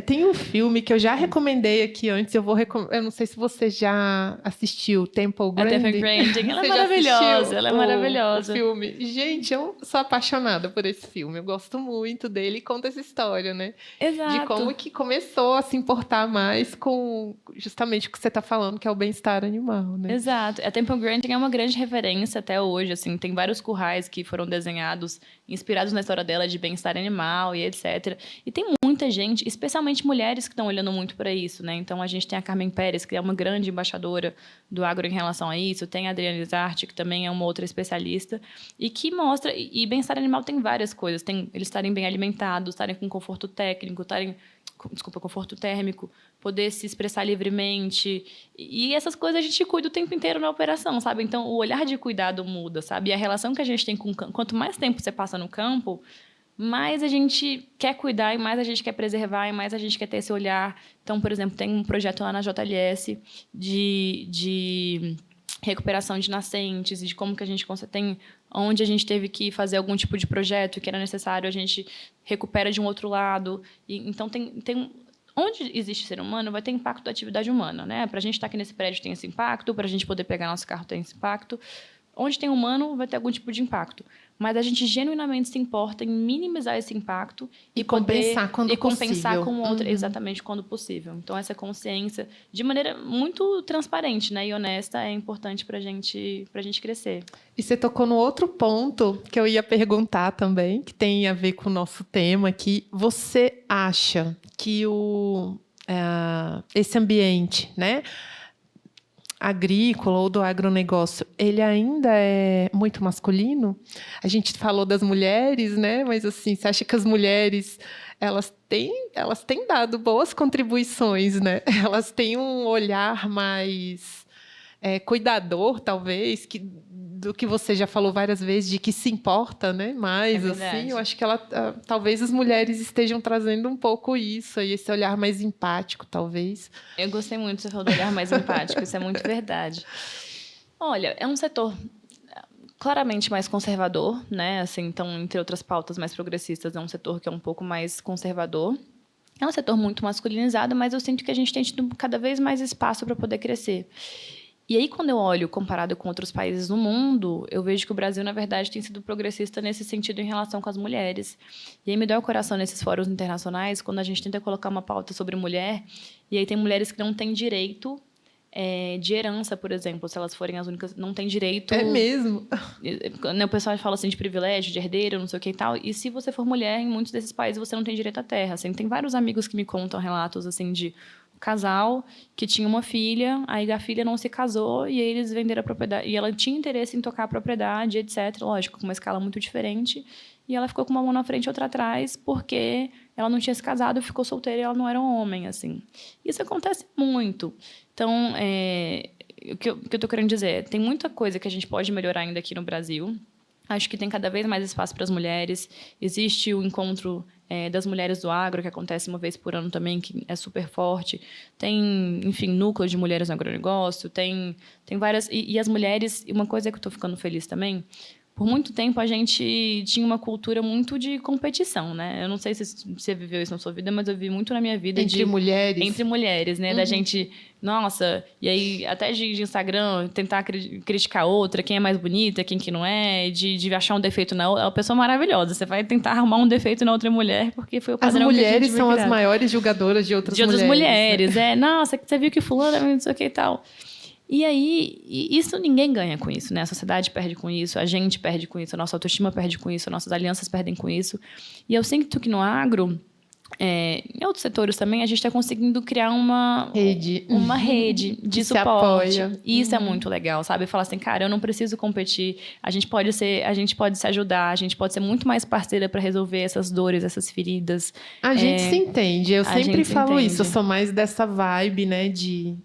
tem um filme que eu já recomendei aqui antes, eu não sei se você já assistiu, Temple Grandin. A Temple Grandin, ela é maravilhosa, ela é maravilhosa. O filme. Gente, eu sou apaixonada por esse filme, eu gosto muito dele e conta essa história, né? Exato. De como que começou a se importar mais com justamente o que você está falando, que é o bem-estar animal, né? Exato. A Temple Grandin é uma grande referência até hoje, assim, tem vários currais que foram desenhados, inspirados na história dela de bem-estar animal e etc. E tem muita gente, especialmente mulheres que estão olhando muito para isso, né? Então, a gente tem a Carmen Pérez, que é uma grande embaixadora do agro em relação a isso, tem a Adriana Lizarte, que também é uma outra especialista, e que mostra... E bem-estar animal tem várias coisas. Tem eles estarem bem alimentados, estarem com conforto técnico, conforto térmico, poder se expressar livremente. E essas coisas a gente cuida o tempo inteiro na operação, sabe? Então, o olhar de cuidado muda, sabe? E a relação que a gente tem com o campo... Quanto mais tempo você passa no campo, mais a gente quer cuidar e mais a gente quer preservar e mais a gente quer ter esse olhar. Então, por exemplo, tem um projeto lá na JLS de recuperação de nascentes e de como que a gente tem... onde a gente teve que fazer algum tipo de projeto que era necessário, a gente recupera de um outro lado. Então, tem onde existe ser humano, vai ter impacto da atividade humana, né? Para a gente estar aqui nesse prédio tem esse impacto, para a gente poder pegar nosso carro tem esse impacto. Onde tem humano, vai ter algum tipo de impacto. Mas a gente genuinamente se importa em minimizar esse impacto e compensar quando possível. Compensar com outra, exatamente quando possível. Então, essa consciência, de maneira muito transparente, né, e honesta, é importante para a gente crescer. E você tocou no outro ponto que eu ia perguntar também, que tem a ver com o nosso tema, que você acha que esse ambiente, né, agrícola ou do agronegócio, ele ainda é muito masculino? A gente falou das mulheres, né? Mas assim, você acha que as mulheres elas têm dado boas contribuições, né? Elas têm um olhar mais cuidador, talvez, do que você já falou várias vezes, de que se importa, né? Mais, assim, eu acho que talvez as mulheres estejam trazendo um pouco isso, aí, esse olhar mais empático, talvez. Eu gostei muito que você falou do olhar mais empático, isso é muito verdade. Olha, é um setor claramente mais conservador, né? Assim, então, entre outras pautas mais progressistas, é um setor que é um pouco mais conservador. É um setor muito masculinizado, mas eu sinto que a gente tem tido cada vez mais espaço para poder crescer. E aí, quando eu olho comparado com outros países do mundo, eu vejo que o Brasil, na verdade, tem sido progressista nesse sentido em relação com as mulheres. E aí me dói o coração nesses fóruns internacionais, quando a gente tenta colocar uma pauta sobre mulher, e aí tem mulheres que não têm direito de herança, por exemplo, se elas forem as únicas, não têm direito... É mesmo? O pessoal fala assim de privilégio, de herdeiro, não sei o que e tal, e se você for mulher, em muitos desses países, você não tem direito à terra. Assim, tem vários amigos que me contam relatos assim de casal que tinha uma filha, aí a filha não se casou e aí eles venderam a propriedade. E ela tinha interesse em tocar a propriedade, etc. Lógico, com uma escala muito diferente. E ela ficou com uma mão na frente e outra atrás porque ela não tinha se casado, ficou solteira e ela não era um homem, assim. Isso acontece muito. Então, o que eu estou querendo dizer, tem muita coisa que a gente pode melhorar ainda aqui no Brasil. Acho que tem cada vez mais espaço para as mulheres. Existe o encontro das mulheres do agro, que acontece uma vez por ano também, que é super forte. Tem, enfim, núcleos de mulheres no agronegócio. Tem várias... E as mulheres... Uma coisa que eu estou ficando feliz também... Por muito tempo, a gente tinha uma cultura muito de competição, né? Eu não sei se você viveu isso na sua vida, mas eu vi muito na minha vida. Entre mulheres? Entre mulheres, né? Uhum. Da gente... Nossa, e aí até de Instagram, tentar criticar outra, quem é mais bonita, quem que não é, de achar um defeito na outra. É uma pessoa maravilhosa. Você vai tentar arrumar um defeito na outra mulher, porque foi o padrão que a gente viu. As mulheres são as maiores julgadoras de outras mulheres. De outras mulheres, né? Nossa, você viu que fulana, não sei o que e tal. E aí, isso ninguém ganha com isso, né? A sociedade perde com isso, a gente perde com isso, a nossa autoestima perde com isso, nossas alianças perdem com isso. E eu sinto que no agro, em outros setores também, a gente está conseguindo criar uma rede de suporte. E isso é muito legal, sabe? Falar assim, cara, eu não preciso competir, a gente pode se ajudar, a gente pode ser muito mais parceira para resolver essas dores, essas feridas. A gente se entende, eu sempre falo isso, eu sou mais dessa vibe, né, de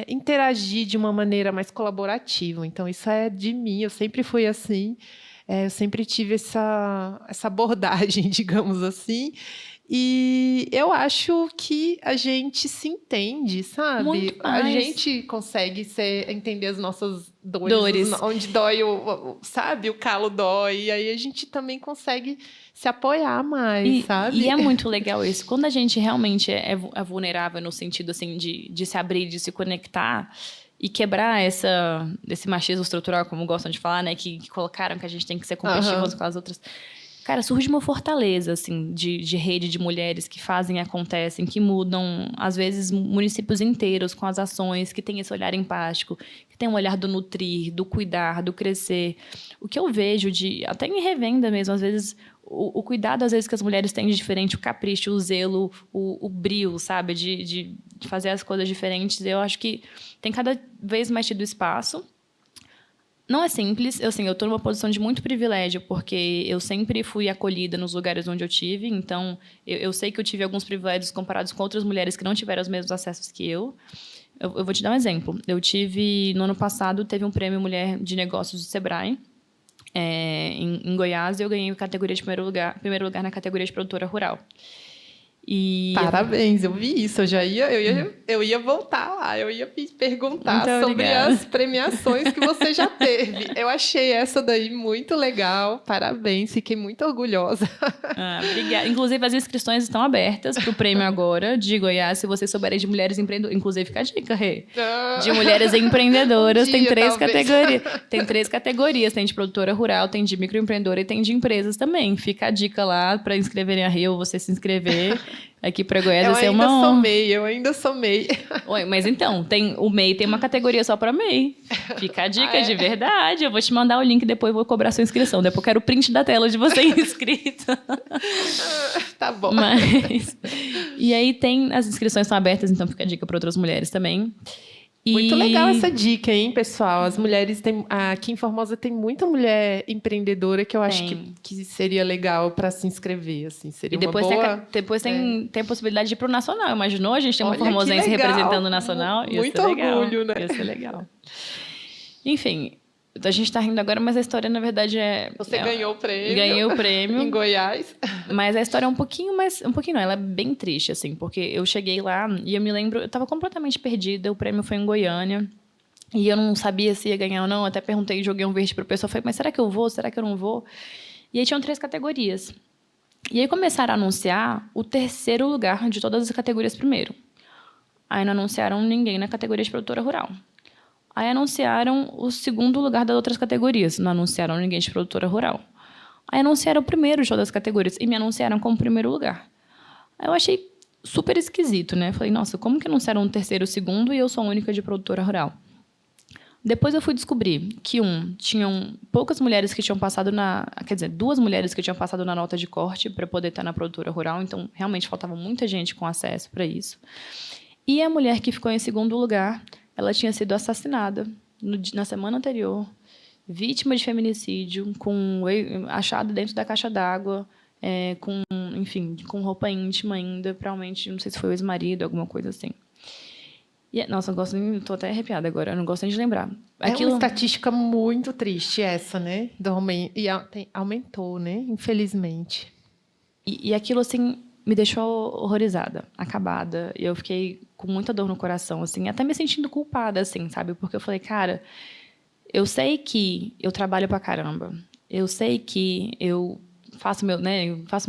interagir de uma maneira mais colaborativa. Então, isso é de mim, eu sempre fui assim. Eu sempre tive essa abordagem, digamos assim. E eu acho que a gente se entende, sabe? Muito mais. A gente consegue entender as nossas dores. Onde dói, sabe? O calo dói. E aí a gente também consegue se apoiar mais, sabe? E é muito legal isso. Quando a gente realmente é vulnerável no sentido assim, de se abrir, de se conectar e quebrar esse machismo estrutural, como gostam de falar, né? Que colocaram que a gente tem que ser competitivos com as outras. Cara, surge uma fortaleza, assim, de rede de mulheres que fazem, acontecem, que mudam, às vezes, municípios inteiros com as ações, que tem esse olhar empático, que tem um olhar do nutrir, do cuidar, do crescer. O que eu vejo até em revenda mesmo, às vezes, o cuidado, às vezes, que as mulheres têm de diferente, o capricho, o zelo, o brio, sabe? De fazer as coisas diferentes. Eu acho que tem cada vez mais tido espaço. Não é simples. Eu estou numa posição de muito privilégio, porque eu sempre fui acolhida nos lugares onde eu tive. Então, eu sei que eu tive alguns privilégios comparados com outras mulheres que não tiveram os mesmos acessos que eu. Eu vou te dar um exemplo. No ano passado, teve um prêmio Mulher de Negócios do Sebrae, em Goiás, e eu ganhei a categoria de primeiro lugar na categoria de produtora rural. E Parabéns, eu vi isso. Eu ia voltar lá, eu ia perguntar Muito sobre obrigada. as premiações que você já teve. Eu achei essa daí muito legal. Parabéns, fiquei muito orgulhosa. Obrigada. Inclusive, as inscrições estão abertas para o prêmio agora de Goiás, se vocês souberem de mulheres empreendedoras. Inclusive, fica a dica, Rê. De mulheres empreendedoras, Um tem dia, 3 talvez. categorias. Tem 3 categorias. Tem de produtora rural, tem de microempreendedora e tem de empresas também. Fica a dica lá para inscreverem a Rê ou você se inscrever. Aqui para Goiás vai ser uma honra. Eu ainda sou MEI. Oi, mas então, o MEI tem uma categoria só para MEI. Fica a dica de verdade. Eu vou te mandar o link depois, vou cobrar sua inscrição. Depois eu quero o print da tela de você inscrito. Tá bom. E aí as inscrições estão abertas, então fica a dica para outras mulheres também. Muito legal essa dica, hein, pessoal? As mulheres aqui em Formosa tem muita mulher empreendedora que eu acho que seria legal para se inscrever, assim, seria E depois, uma boa... depois tem a possibilidade de ir para o Nacional. Imaginou? A gente tem uma Olha, formosense que legal. representando o Nacional. Muito orgulho, né? Ia ser legal. Enfim, a gente está rindo agora, mas a história, na verdade, Você ganhou o prêmio. Ganhei o prêmio. Em Goiás. Mas a história é um pouquinho não, ela é bem triste, assim, porque eu cheguei lá e eu me lembro, eu estava completamente perdida, o prêmio foi em Goiânia, e eu não sabia se ia ganhar ou não, até perguntei, joguei um verde para o pessoal, falei, mas será que eu vou, será que eu não vou? E aí tinham 3 categorias. E aí começaram a anunciar o 3º lugar de todas as categorias primeiro. Aí não anunciaram ninguém na categoria de produtora rural. Aí anunciaram o 2º lugar das outras categorias, não anunciaram ninguém de produtora rural. Aí anunciaram o 1º de todas as categorias e me anunciaram como 1º lugar. Aí eu achei super esquisito, né? Falei, nossa, como que anunciaram o 3º e o 2º e eu sou a única de produtora rural? Depois eu fui descobrir que tinham poucas mulheres que tinham passado quer dizer, 2 mulheres que tinham passado na nota de corte para poder estar na produtora rural, então realmente faltava muita gente com acesso para isso. E a mulher que ficou em 2º lugar, ela tinha sido assassinada na semana anterior, vítima de feminicídio, achada dentro da caixa d'água, com roupa íntima ainda, provavelmente, não sei se foi o ex-marido, alguma coisa assim. Nossa, estou até arrepiada agora, eu não gosto nem de lembrar. É uma estatística muito triste essa, né? E aumentou, né? Infelizmente. E aquilo, assim, me deixou horrorizada, acabada. E eu fiquei com muita dor no coração, assim, até me sentindo culpada, assim, sabe? Porque eu falei, cara, eu sei que eu trabalho pra caramba. Eu sei que eu faço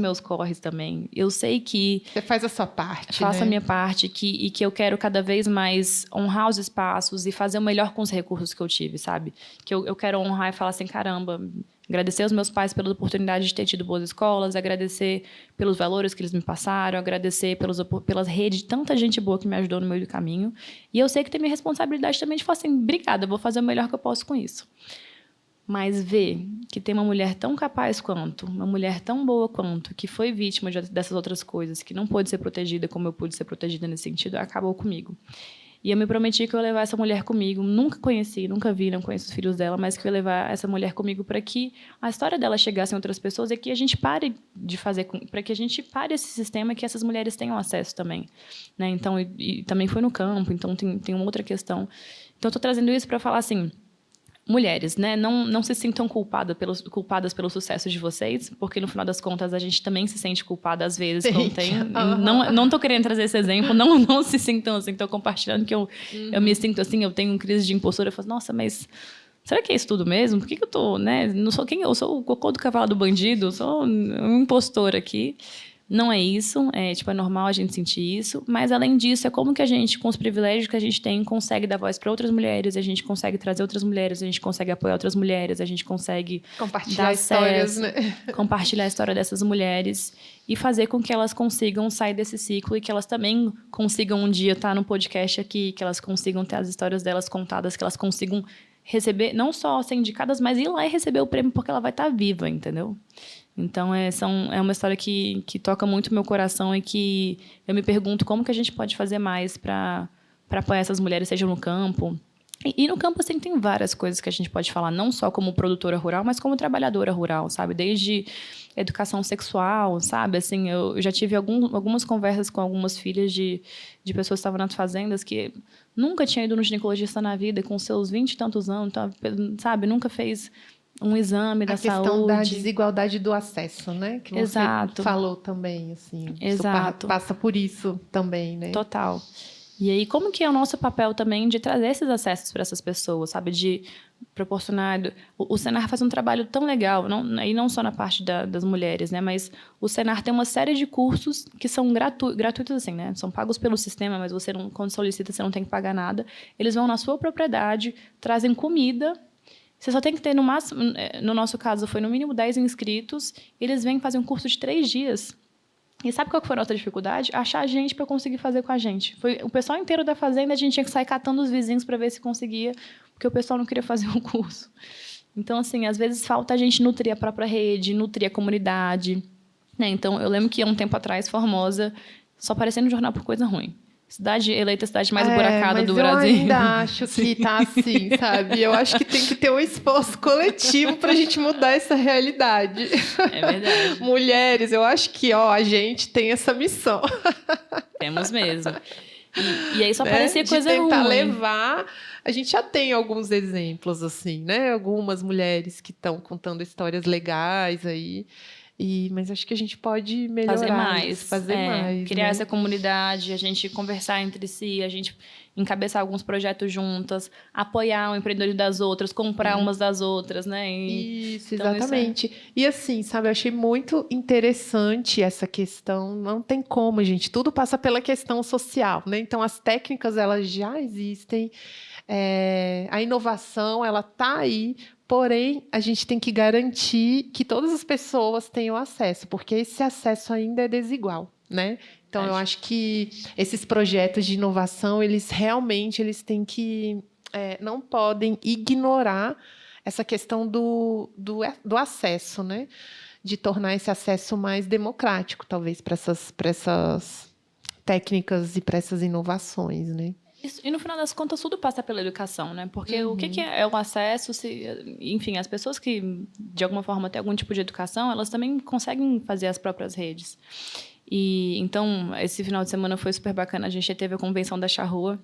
meus corres também. Eu sei que... Você faz a sua parte, faço a minha parte e que eu quero cada vez mais honrar os espaços e fazer o melhor com os recursos que eu tive, sabe? Que eu quero honrar e falar assim, caramba, agradecer aos meus pais pela oportunidade de ter tido boas escolas, agradecer pelos valores que eles me passaram, agradecer pelas redes de tanta gente boa que me ajudou no meio do caminho. E eu sei que tem minha responsabilidade também de falar assim, obrigada, vou fazer o melhor que eu posso com isso. Mas ver que tem uma mulher tão capaz quanto, uma mulher tão boa quanto, que foi vítima dessas outras coisas, que não pôde ser protegida como eu pude ser protegida nesse sentido, acabou comigo. E eu me prometi que eu ia levar essa mulher comigo. Nunca conheci, nunca vi, não conheço os filhos dela, mas que eu ia levar essa mulher comigo para que a história dela chegasse em outras pessoas e que a gente pare de fazer, para que a gente pare esse sistema e que essas mulheres tenham acesso também, né? Então, e também foi no campo, então tem uma outra questão. Então, estou trazendo isso para falar assim, mulheres, né? Não se sintam culpadas pelo sucesso de vocês, porque no final das contas a gente também se sente culpada às vezes quando tem. Não tô querendo trazer esse exemplo, não se sintam assim, tô compartilhando que eu me sinto assim, eu tenho crise de impostura, eu falo, nossa, mas será que é isso tudo mesmo? Por que eu tô, né? Não sou quem eu sou, o cocô do cavalo do bandido, sou um impostor aqui. Não é isso, é normal a gente sentir isso, mas além disso, é como que a gente, com os privilégios que a gente tem, consegue dar voz para outras mulheres, a gente consegue trazer outras mulheres, a gente consegue apoiar outras mulheres, a gente consegue compartilhar histórias, né? Compartilhar a história dessas mulheres e fazer com que elas consigam sair desse ciclo e que elas também consigam um dia estar no podcast aqui, que elas consigam ter as histórias delas contadas, que elas consigam receber, não só ser indicadas, mas ir lá e receber o prêmio porque ela vai estar viva, entendeu? Então, é uma história que toca muito meu coração e que eu me pergunto como que a gente pode fazer mais para apoiar essas mulheres, seja no campo. E no campo, assim, tem várias coisas que a gente pode falar, não só como produtora rural, mas como trabalhadora rural, sabe? Desde educação sexual, sabe? Assim, eu já tive algumas conversas com algumas filhas de pessoas que estavam nas fazendas que nunca tinham ido no ginecologista na vida, com seus 20 e tantos anos, sabe? Nunca fez um exame da saúde. A questão da desigualdade do acesso, né? Que você Exato. falou também, assim. Exato. Isso passa por isso também, né? Total. E aí, como que é o nosso papel também de trazer esses acessos para essas pessoas, sabe? De proporcionar... O Senar faz um trabalho tão legal, e não só na parte das mulheres, né? Mas o Senar tem uma série de cursos que são gratuitos, assim, né? São pagos pelo sistema, mas você não, quando solicita, você não tem que pagar nada. Eles vão na sua propriedade, trazem comida. Você só tem que ter, no máximo... No nosso caso, foi no mínimo 10 inscritos. Eles vêm fazer um curso de 3 dias. E sabe qual foi a nossa dificuldade? Achar gente para conseguir fazer com a gente. Foi o pessoal inteiro da fazenda, a gente tinha que sair catando os vizinhos para ver se conseguia, porque o pessoal não queria fazer o curso. Então, assim, às vezes falta a gente nutrir a própria rede, nutrir a comunidade, né? Então, eu lembro que há um tempo atrás, Formosa, só aparecendo no jornal por coisa ruim. Cidade eleita a cidade mais buracada do Brasil. Eu ainda acho que tá assim, sabe? Eu acho que tem que ter um esforço coletivo pra gente mudar essa realidade. É verdade. Mulheres, eu acho que a gente tem essa missão. Temos mesmo. E aí só parecia coisa ruim. De tentar levar... A gente já tem alguns exemplos, assim, né? Algumas mulheres que estão contando histórias legais aí. Mas acho que a gente pode melhorar fazer mais. Criar né? essa comunidade, a gente conversar entre si, a gente encabeçar alguns projetos juntas, apoiar o empreendedorismo das outras, comprar umas das outras, né? Isso, exatamente. E assim, sabe, eu achei muito interessante essa questão. Não tem como, gente. Tudo passa pela questão social, né? Então, as técnicas, elas já existem. A inovação, ela está aí. Porém, a gente tem que garantir que todas as pessoas tenham acesso, porque esse acesso ainda é desigual, né? Então, eu acho que esses projetos de inovação, eles têm que... não podem ignorar essa questão do acesso, né? De tornar esse acesso mais democrático, talvez, para essas técnicas e para essas inovações, né? E, no final das contas, tudo passa pela educação, né? Porque o que é o acesso? Enfim, as pessoas que, de alguma forma, têm algum tipo de educação, elas também conseguem fazer as próprias redes. E, então, esse final de semana foi super bacana. A gente teve a convenção da Charrua.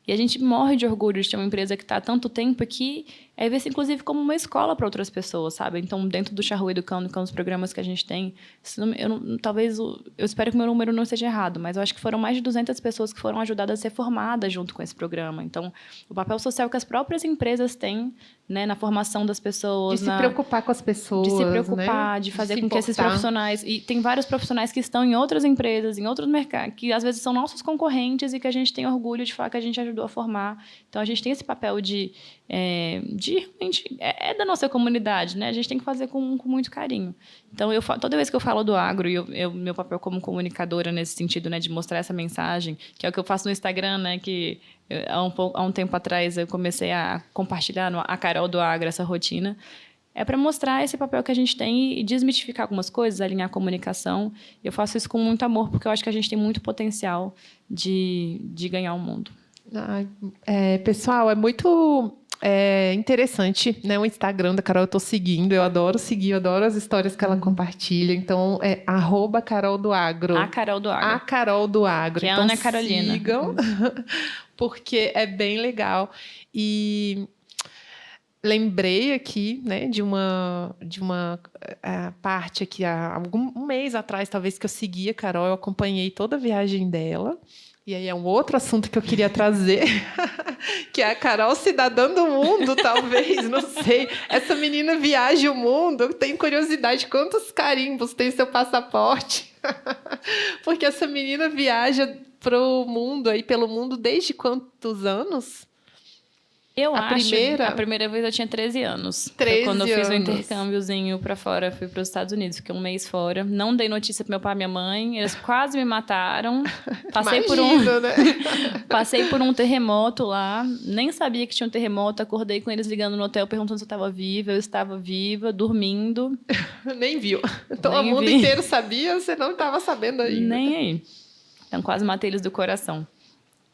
E a gente morre de orgulho de ter uma empresa que está há tanto tempo aqui, vê-se, inclusive, como uma escola para outras pessoas, sabe? Então, dentro do Charrua Educando, que é um dos programas que a gente tem, eu espero que o meu número não esteja errado, mas eu acho que foram mais de 200 pessoas que foram ajudadas a ser formadas junto com esse programa. Então, o papel social que as próprias empresas têm, né, na formação das pessoas. De se preocupar com as pessoas, de se preocupar, né? De fazer com que esses profissionais... E tem vários profissionais que estão em outras empresas, em outros mercados, que às vezes são nossos concorrentes e que a gente tem orgulho de falar que a gente ajudou a formar. Então, a gente tem esse papel de realmente... da nossa comunidade, né? A gente tem que fazer com muito carinho. Então, toda vez que eu falo do agro, e meu papel como comunicadora nesse sentido, né, de mostrar essa mensagem, que é o que eu faço no Instagram, né, que há um tempo atrás eu comecei a compartilhar a Carol do Agro, essa rotina, para mostrar esse papel que a gente tem e desmistificar algumas coisas, alinhar a comunicação. Eu faço isso com muito amor, porque eu acho que a gente tem muito potencial de ganhar o mundo. Pessoal, é muito interessante, né? O Instagram da Carol eu estou seguindo, eu adoro seguir, eu adoro as histórias que ela compartilha. Então, @Carol do Agro. A Carol do Agro. A Carol do Agro. Que é então, a Ana Carolina. Sigam, porque é bem legal. E lembrei aqui, né, de uma parte aqui, há um mês atrás, talvez, que eu segui a Carol, eu acompanhei toda a viagem dela. E aí é um outro assunto que eu queria trazer, que é a Carol cidadã do mundo, talvez, não sei. Essa menina viaja o mundo, eu tenho curiosidade, quantos carimbos tem seu passaporte? Porque essa menina viaja pelo mundo desde quantos anos? A primeira vez eu tinha 13 anos. 13 quando eu fiz um anos. intercâmbiozinho para fora, fui para os Estados Unidos, fiquei um mês fora. Não dei notícia para meu pai e minha mãe, eles quase me mataram. Passei por um terremoto lá, nem sabia que tinha um terremoto, acordei com eles ligando no hotel perguntando se eu estava viva, eu estava viva, dormindo. Nem viu. Então o mundo inteiro sabia, você não estava sabendo ainda. Nem aí. Então quase matei eles do coração.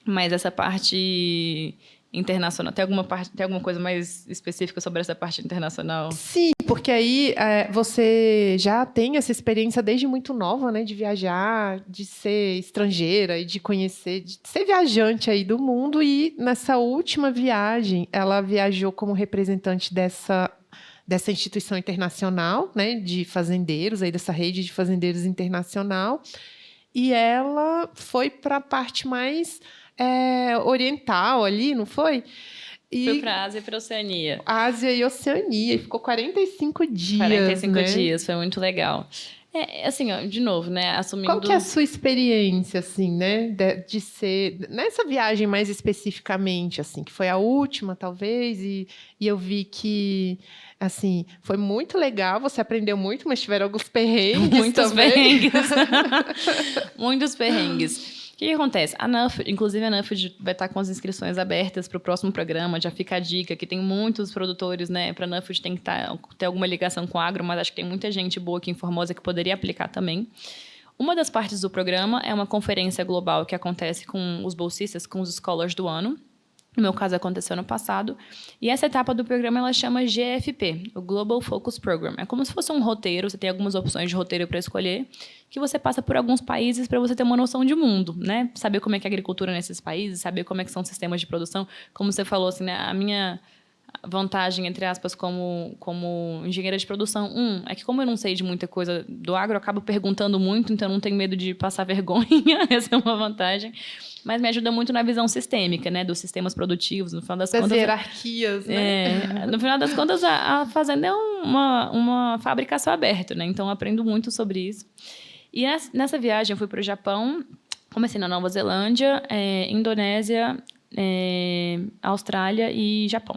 Mas essa parte internacional, tem alguma coisa mais específica sobre essa parte internacional? Sim, porque aí você já tem essa experiência desde muito nova, né, de viajar, de ser estrangeira e de conhecer, de ser viajante aí do mundo. E nessa última viagem, ela viajou como representante dessa instituição internacional, né, de fazendeiros, aí dessa rede de fazendeiros internacional. E ela foi para a parte mais oriental ali, não foi? Foi para a Ásia e para a Oceania. Ásia e Oceania, e ficou 45 dias, 45 né? dias, foi muito legal. Assim, ó, de novo, né, assumindo... Qual que é a sua experiência, assim, né, de ser... Nessa viagem mais especificamente, assim, que foi a última, talvez, e eu vi que, assim, foi muito legal, você aprendeu muito, mas tiveram alguns perrengues Muitos também. perrengues. Muitos perrengues. O que acontece? Inclusive a NUFD vai estar com as inscrições abertas para o próximo programa, já fica a dica, que tem muitos produtores, né? Para a NUFD tem que ter alguma ligação com agro, mas acho que tem muita gente boa aqui em Formosa que poderia aplicar também. Uma das partes do programa é uma conferência global que acontece com os bolsistas, com os scholars do ano. No meu caso, aconteceu ano passado. E essa etapa do programa, ela chama GFP, o Global Focus Program. É como se fosse um roteiro, você tem algumas opções de roteiro para escolher, que você passa por alguns países para você ter uma noção de mundo, né? Saber como é que é a agricultura nesses países, saber como é que são os sistemas de produção. Como você falou, assim, né? A minha vantagem, entre aspas, como engenheira de produção, é que como eu não sei de muita coisa do agro, eu acabo perguntando muito, então eu não tenho medo de passar vergonha, essa é uma vantagem. Mas me ajuda muito na visão sistêmica, né, dos sistemas produtivos, no final das contas... Das hierarquias, né? No final das contas, a fazenda é uma fábrica a céu aberto, né? Então, eu aprendo muito sobre isso. E nessa viagem, eu fui para o Japão, comecei na Nova Zelândia, Indonésia, Austrália e Japão.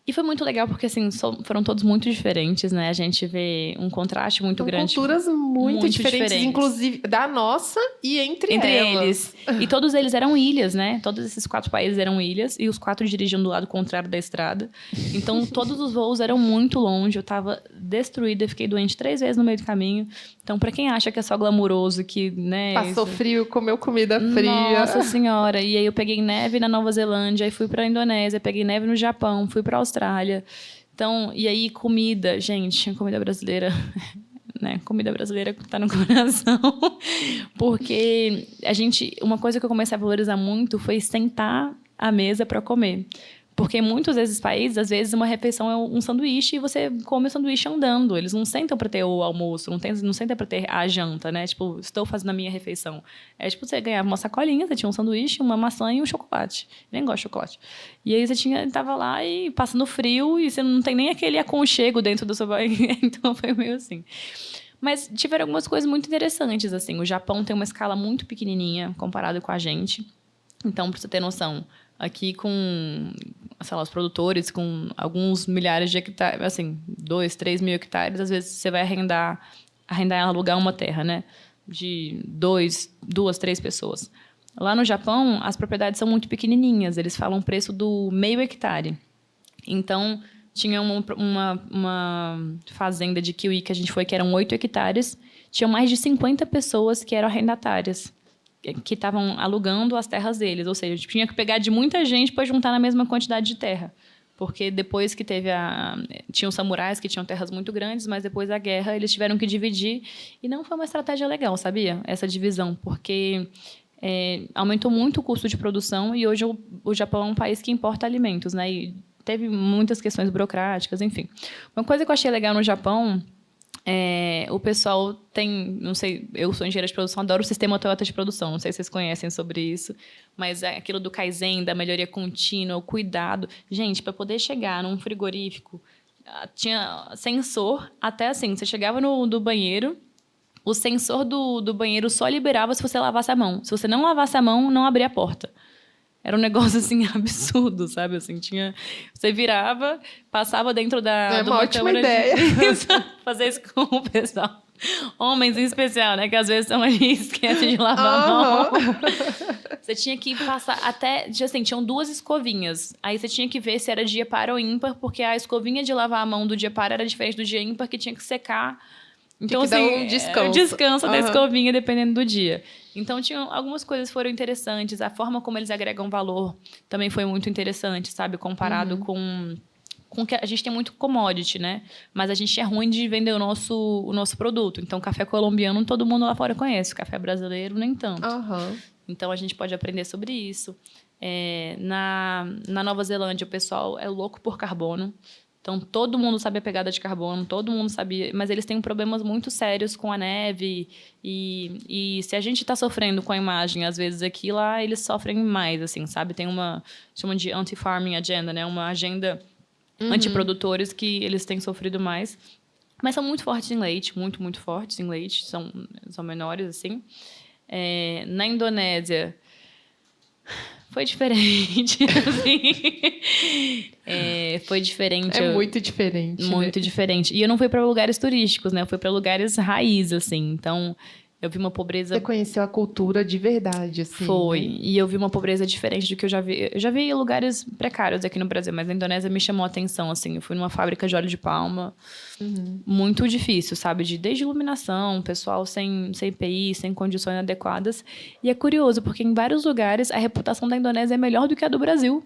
E foi muito legal porque, assim, foram todos muito diferentes, né? A gente vê um contraste muito grande. Culturas muito diferentes, inclusive da nossa e entre eles. E todos eles eram ilhas, né? Todos esses 4 países eram ilhas e os 4 dirigiam do lado contrário da estrada. Então, todos os voos eram muito longe. Eu estava destruída, fiquei doente 3 vezes no meio do caminho. Então, para quem acha que é só glamuroso, que, né... Passou frio, comeu comida fria. Nossa Senhora! E aí eu peguei neve na Nova Zelândia, aí fui para a Indonésia, peguei neve no Japão, fui para a Austrália. Então, e aí comida, gente, comida brasileira, né? Comida brasileira tá no coração. Porque uma coisa que eu comecei a valorizar muito foi sentar à mesa para comer. Porque muitos desses países, às vezes, uma refeição é um sanduíche e você come o sanduíche andando. Eles não sentam para ter o almoço, não sentam para ter a janta, né? Tipo, estou fazendo a minha refeição. É tipo, você ganhava uma sacolinha, você tinha um sanduíche, uma maçã e um chocolate. Nem gosto de chocolate. E aí você tava lá e passando frio e você não tem nem aquele aconchego dentro do seu barriga. Então, foi meio assim. Mas tiveram algumas coisas muito interessantes, assim. O Japão tem uma escala muito pequenininha comparado com a gente. Então, para você ter noção... Aqui com, sei lá, os produtores com alguns milhares de hectares, assim, 2, 3 mil hectares, às vezes você vai arrendar e alugar uma terra, né? De 2, 3 pessoas. Lá no Japão, as propriedades são muito pequenininhas, eles falam o preço do meio hectare. Então, tinha uma fazenda de kiwi que a gente foi, que eram 8 hectares, tinha mais de 50 pessoas que eram arrendatárias, que estavam alugando as terras deles. Ou seja, a gente tinha que pegar de muita gente para juntar na mesma quantidade de terra. Porque depois que teve tinham samurais que tinham terras muito grandes, mas depois da guerra eles tiveram que dividir. E não foi uma estratégia legal, sabia? Essa divisão, porque aumentou muito o custo de produção e hoje o Japão é um país que importa alimentos, né? E teve muitas questões burocráticas, enfim. Uma coisa que eu achei legal no Japão... o pessoal tem, não sei, eu sou engenheira de produção, adoro o sistema Toyota de produção, não sei se vocês conhecem sobre isso, mas é aquilo do Kaizen, da melhoria contínua, o cuidado. Gente, para poder chegar num frigorífico, tinha sensor, até assim, você chegava do banheiro, o sensor do banheiro só liberava se você lavasse a mão. Se você não lavasse a mão, não abria a porta. Era um negócio, assim, absurdo, sabe? Assim, você virava, passava dentro da... uma ótima ideia. Fazer isso com o pessoal. Homens, em especial, né? Que às vezes estão ali e esquecem de lavar a mão. Você tinha que passar até... Assim, tinham 2 escovinhas. Aí você tinha que ver se era dia par ou ímpar, porque a escovinha de lavar a mão do dia par era diferente do dia ímpar, que tinha que secar. Então, assim, dar um descanso. Descanso da escovinha, dependendo do dia. Então, algumas coisas foram interessantes. A forma como eles agregam valor também foi muito interessante, sabe? Comparado com que a gente tem muito commodity, né? Mas a gente é ruim de vender o nosso produto. Então, café colombiano todo mundo lá fora conhece. Café brasileiro, nem tanto. Então, a gente pode aprender sobre isso. Na Nova Zelândia, o pessoal é louco por carbono. Então, todo mundo sabe a pegada de carbono, todo mundo sabia, mas eles têm problemas muito sérios com a neve e se a gente está sofrendo com a imagem, às vezes aqui, lá eles sofrem mais, assim, sabe? Tem chamam de anti-farming agenda, né? Uma agenda antiprodutores que eles têm sofrido mais. Mas são muito fortes em leite, muito, muito fortes em leite, são menores, assim. Na Indonésia... Foi diferente, assim. Foi diferente. É muito diferente. Muito diferente. E eu não fui para lugares turísticos, né? Eu fui para lugares raiz, assim. Então, eu vi uma pobreza... Você conheceu a cultura de verdade, assim. Foi. Né? E eu vi uma pobreza diferente do que eu já vi. Eu já vi lugares precários aqui no Brasil, mas a Indonésia me chamou a atenção, assim. Eu fui numa fábrica de óleo de palma. Muito difícil, sabe? Desde iluminação, pessoal sem EPI, sem condições adequadas. E é curioso, porque em vários lugares a reputação da Indonésia é melhor do que a do Brasil.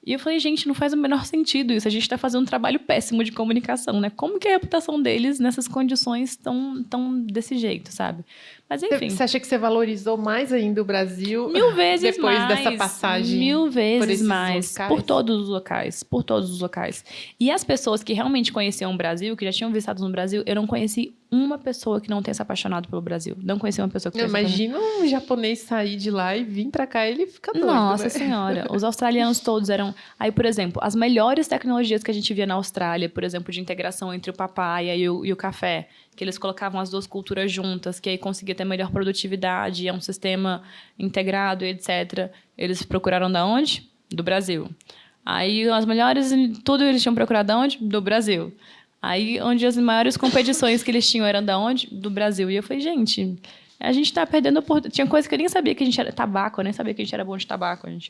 E eu falei, gente, não faz o menor sentido isso. A gente está fazendo um trabalho péssimo de comunicação, né? Como que é a reputação deles nessas condições tão desse jeito, sabe? Mas, enfim. Você acha que você valorizou mais ainda o Brasil 1000 vezes depois mais, dessa passagem? 1000 vezes mais. Locais? Por todos os locais. E as pessoas que realmente conheciam o Brasil, que já tinham visitado no Brasil, eu não conheci uma pessoa que não tenha se apaixonado pelo Brasil. Não conheci uma pessoa que tenha se apaixonado. Imagina um japonês sair de lá e vir pra cá, ele fica doido. Nossa né? Senhora. Os australianos todos eram... Aí, por exemplo, as melhores tecnologias que a gente via na Austrália, por exemplo, de integração entre o papaya e o café, que eles colocavam as duas culturas juntas, que aí conseguia ter melhor produtividade, é um sistema integrado, etc. Eles procuraram da onde? Do Brasil. Aí, as melhores... Tudo eles tinham procurado da onde? Do Brasil. Aí, onde as maiores competições que eles tinham eram da onde? Do Brasil. E eu falei, gente, a gente tá perdendo oportunidade. Tinha coisa que eu nem sabia que a gente era... Tabaco, eu nem sabia que a gente era bom de tabaco. A gente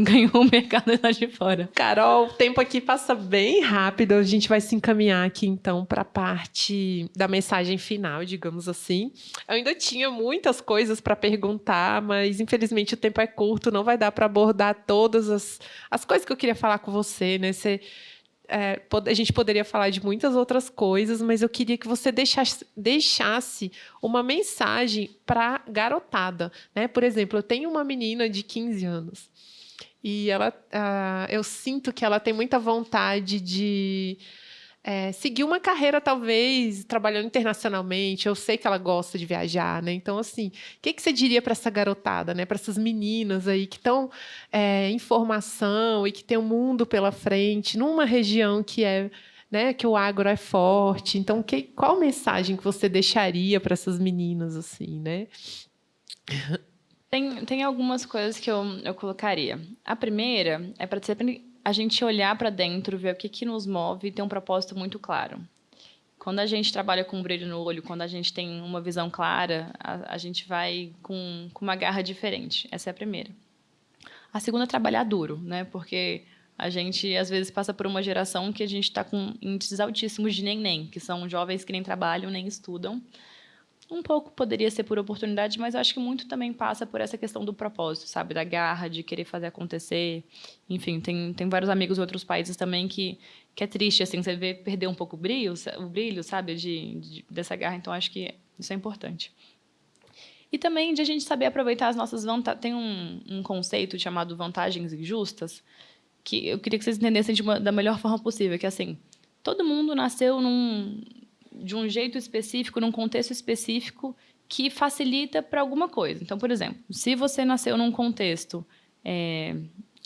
ganhou o mercado lá de fora. Carol, o tempo aqui passa bem rápido. A gente vai se encaminhar aqui, então, para a parte da mensagem final, digamos assim. Eu ainda tinha muitas coisas para perguntar, mas, infelizmente, o tempo é curto. Não vai dar para abordar todas as coisas que eu queria falar com você, né? A gente poderia falar de muitas outras coisas, mas eu queria que você deixasse uma mensagem para a garotada, né? Por exemplo, eu tenho uma menina de 15 anos e eu sinto que ela tem muita vontade de seguir uma carreira, talvez, trabalhando internacionalmente. Eu sei que ela gosta de viajar, né? Então, assim, o que você diria para essa garotada, né? Para essas meninas aí que estão em formação e que tem um mundo pela frente, numa região que né, que o agro é forte. Então, qual mensagem que você deixaria para essas meninas, assim, né? Tem algumas coisas que eu colocaria. A primeira é para sempre a gente olhar para dentro, ver o que nos move e ter um propósito muito claro. Quando a gente trabalha com um brilho no olho, quando a gente tem uma visão clara, a gente vai com uma garra diferente. Essa é a primeira. A segunda é trabalhar duro, né? Porque a gente, às vezes, passa por uma geração que a gente está com índices altíssimos de neném, que são jovens que nem trabalham, nem estudam. Um pouco poderia ser por oportunidade, mas eu acho que muito também passa por essa questão do propósito, sabe? Da garra, de querer fazer acontecer. Enfim, tem vários amigos em outros países também que é triste, assim, você vê perder um pouco o brilho, sabe? Dessa garra. Então, acho que isso é importante. E também de a gente saber aproveitar as nossas vantagens. Tem um conceito chamado vantagens injustas, que eu queria que vocês entendessem da melhor forma possível, que é assim, todo mundo nasceu de um jeito específico, num contexto específico, que facilita para alguma coisa. Então, por exemplo, se você nasceu num contexto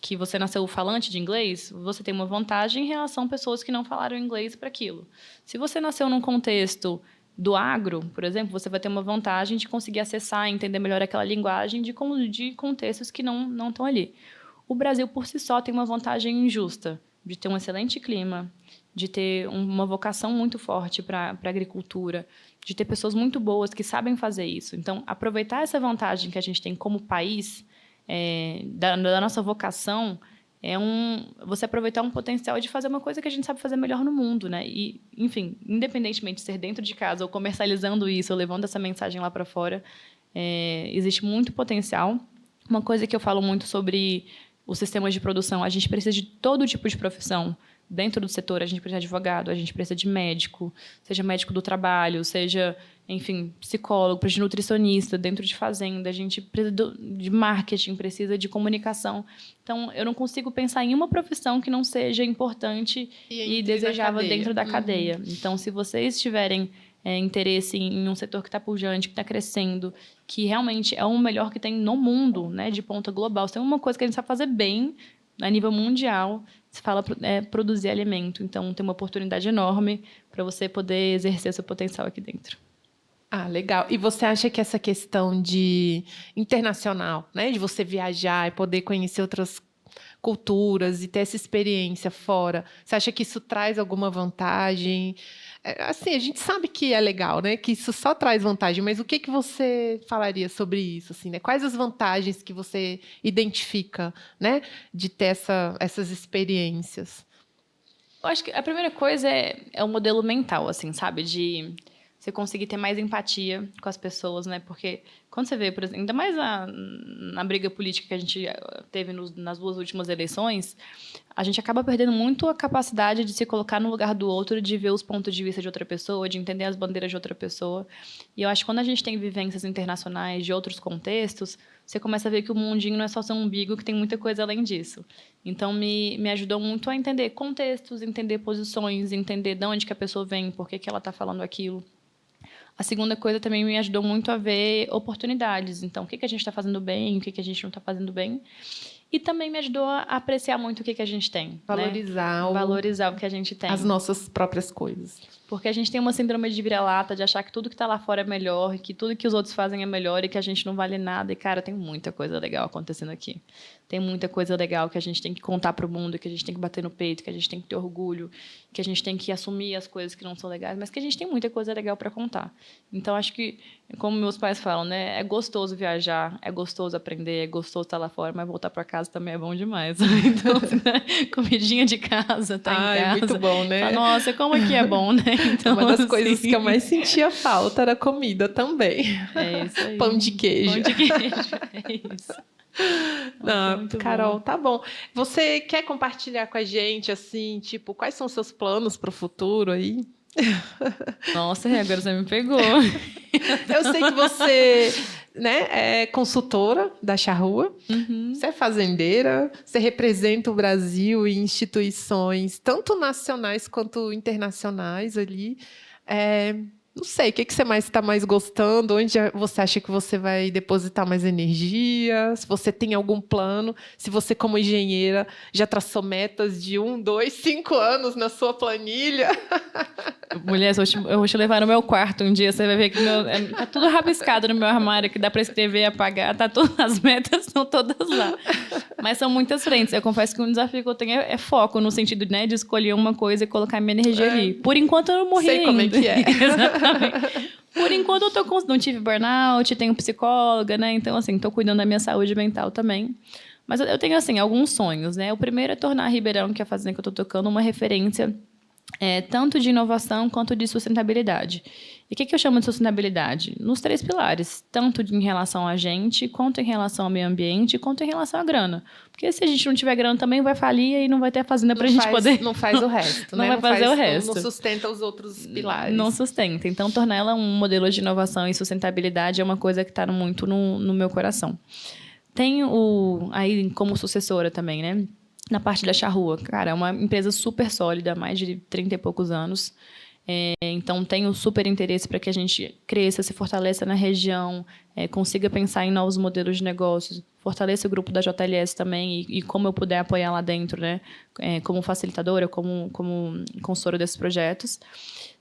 que você nasceu falante de inglês, você tem uma vantagem em relação a pessoas que não falaram inglês para aquilo. Se você nasceu num contexto do agro, por exemplo, você vai ter uma vantagem de conseguir acessar e entender melhor aquela linguagem de contextos que não estão ali. O Brasil, por si só, tem uma vantagem injusta de ter um excelente clima, de ter uma vocação muito forte para a agricultura, de ter pessoas muito boas que sabem fazer isso. Então, aproveitar essa vantagem que a gente tem como país, da nossa vocação, você aproveitar um potencial de fazer uma coisa que a gente sabe fazer melhor no mundo, né? E, enfim, independentemente de ser dentro de casa ou comercializando isso, ou levando essa mensagem lá para fora, existe muito potencial. Uma coisa que eu falo muito sobre os sistemas de produção, a gente precisa de todo tipo de profissão. Dentro do setor, a gente precisa de advogado, a gente precisa de médico, seja médico do trabalho, seja enfim, psicólogo, precisa de nutricionista, dentro de fazenda, a gente precisa de marketing, precisa de comunicação. Então, eu não consigo pensar em uma profissão que não seja importante e desejável dentro da cadeia. Então, se vocês tiverem interesse em um setor que está pujante, que está crescendo, que realmente é o melhor que tem no mundo, né, de ponta global, se tem uma coisa que a gente sabe fazer bem, a nível mundial, se fala produzir alimento. Então, tem uma oportunidade enorme para você poder exercer seu potencial aqui dentro. Ah, legal. E você acha que essa questão de internacional, né, de você viajar e poder conhecer outras culturas e ter essa experiência fora, você acha que isso traz alguma vantagem? Assim, a gente sabe que é legal, né? Que isso só traz vantagem, mas o que você falaria sobre isso, assim, né? Quais as vantagens que você identifica, né, de ter essas experiências? Eu acho que a primeira coisa é o modelo mental, assim, sabe? De você conseguir ter mais empatia com as pessoas, né? Porque quando você vê, por exemplo, ainda mais na briga política que a gente teve nas 2 últimas eleições, a gente acaba perdendo muito a capacidade de se colocar no lugar do outro, de ver os pontos de vista de outra pessoa, de entender as bandeiras de outra pessoa. E eu acho que quando a gente tem vivências internacionais de outros contextos, você começa a ver que o mundinho não é só seu umbigo, que tem muita coisa além disso. Então, me ajudou muito a entender contextos, entender posições, entender de onde que a pessoa vem, por que ela está falando aquilo. A segunda coisa também me ajudou muito a ver oportunidades. Então, o que a gente está fazendo bem, o que a gente não está fazendo bem. E também me ajudou a apreciar muito o que a gente tem. Valorizar, né? Valorizar o que a gente tem. As nossas próprias coisas. Porque a gente tem uma síndrome de vira-lata, de achar que tudo que está lá fora é melhor, que tudo que os outros fazem é melhor e que a gente não vale nada. E, cara, tem muita coisa legal acontecendo aqui. Tem muita coisa legal que a gente tem que contar para o mundo, que a gente tem que bater no peito, que a gente tem que ter orgulho, que a gente tem que assumir as coisas que não são legais, mas que a gente tem muita coisa legal para contar. Então, acho que, como meus pais falam, né, é gostoso viajar, é gostoso aprender, é gostoso estar lá fora, mas voltar para casa também é bom demais. Então, né, comidinha de casa, tá em casa. É muito bom, né? Fala, nossa, como aqui é bom, né? Então, uma das coisas que eu mais sentia falta era comida também. É isso aí. Pão de queijo. Pão de queijo, é isso. Nossa, Carol, tá bom. Você quer compartilhar com a gente, assim, tipo, quais são os seus planos para o futuro aí? Nossa, agora você me pegou. Eu sei que você, né, é consultora da Charrua, você é fazendeira, você representa o Brasil em instituições tanto nacionais quanto internacionais ali. Não sei, o que você está mais gostando? Onde você acha que você vai depositar mais energia? Se você tem algum plano? Se você, como engenheira, já traçou metas de 1, 2, 5 anos na sua planilha? Mulher, eu vou te levar no meu quarto um dia, você vai ver que tá tudo rabiscado no meu armário, que dá para escrever e apagar, as metas estão todas lá. Mas são muitas frentes. Eu confesso que um desafio que eu tenho é foco, no sentido, né, de escolher uma coisa e colocar minha energia ali. Por enquanto, eu não morri ainda. Sei como é que é. Exatamente. Por enquanto, não tive burnout, tenho psicóloga, né? Então, assim, estou cuidando da minha saúde mental também. Mas eu tenho, assim, alguns sonhos, né? O primeiro é tornar a Ribeirão, que é a fazenda que eu estou tocando, uma referência tanto de inovação quanto de sustentabilidade. E o que eu chamo de sustentabilidade? Nos 3 pilares, tanto em relação a gente, quanto em relação ao meio ambiente, quanto em relação à grana. Porque se a gente não tiver grana também, vai falir e não vai ter a fazenda para a gente poder... Não faz o resto, né? Não vai fazer o resto. Não sustenta os outros pilares. Não sustenta. Então, tornar ela um modelo de inovação e sustentabilidade é uma coisa que está muito no meu coração. Tenho aí como sucessora também, né? Na parte da Charrua, cara, é uma empresa super sólida, mais de 30 e poucos anos. Então, tenho super interesse para que a gente cresça, se fortaleça na região, consiga pensar em novos modelos de negócios, fortaleça o grupo da JLS também e como eu puder apoiar lá dentro, né? Como facilitadora, como consultora desses projetos.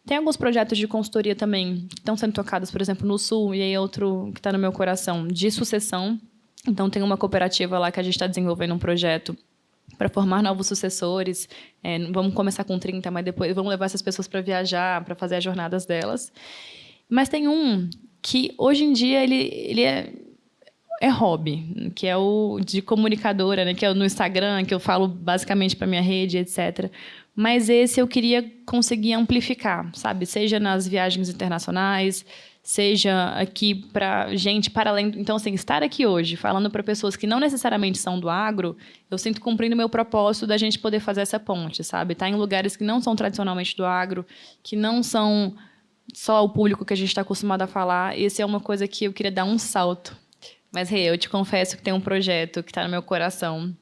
Tem alguns projetos de consultoria também que estão sendo tocados, por exemplo, no Sul, e aí outro que está no meu coração, de sucessão. Então, tem uma cooperativa lá que a gente está desenvolvendo um projeto para formar novos sucessores. Vamos começar com 30, mas depois vamos levar essas pessoas para viajar, para fazer as jornadas delas. Mas tem um que, hoje em dia, ele é hobby, que é o de comunicadora, né? Que é no Instagram, que eu falo basicamente para minha rede, etc. Mas esse eu queria conseguir amplificar, sabe? Seja nas viagens internacionais, seja aqui para gente para além. Então, assim, estar aqui hoje falando para pessoas que não necessariamente são do agro, eu sinto cumprindo o meu propósito da gente poder fazer essa ponte, sabe? Estar em lugares que não são tradicionalmente do agro, que não são só o público que a gente está acostumado a falar. Esse é uma coisa que eu queria dar um salto. Mas, Rê, eu te confesso que tem um projeto que está no meu coração,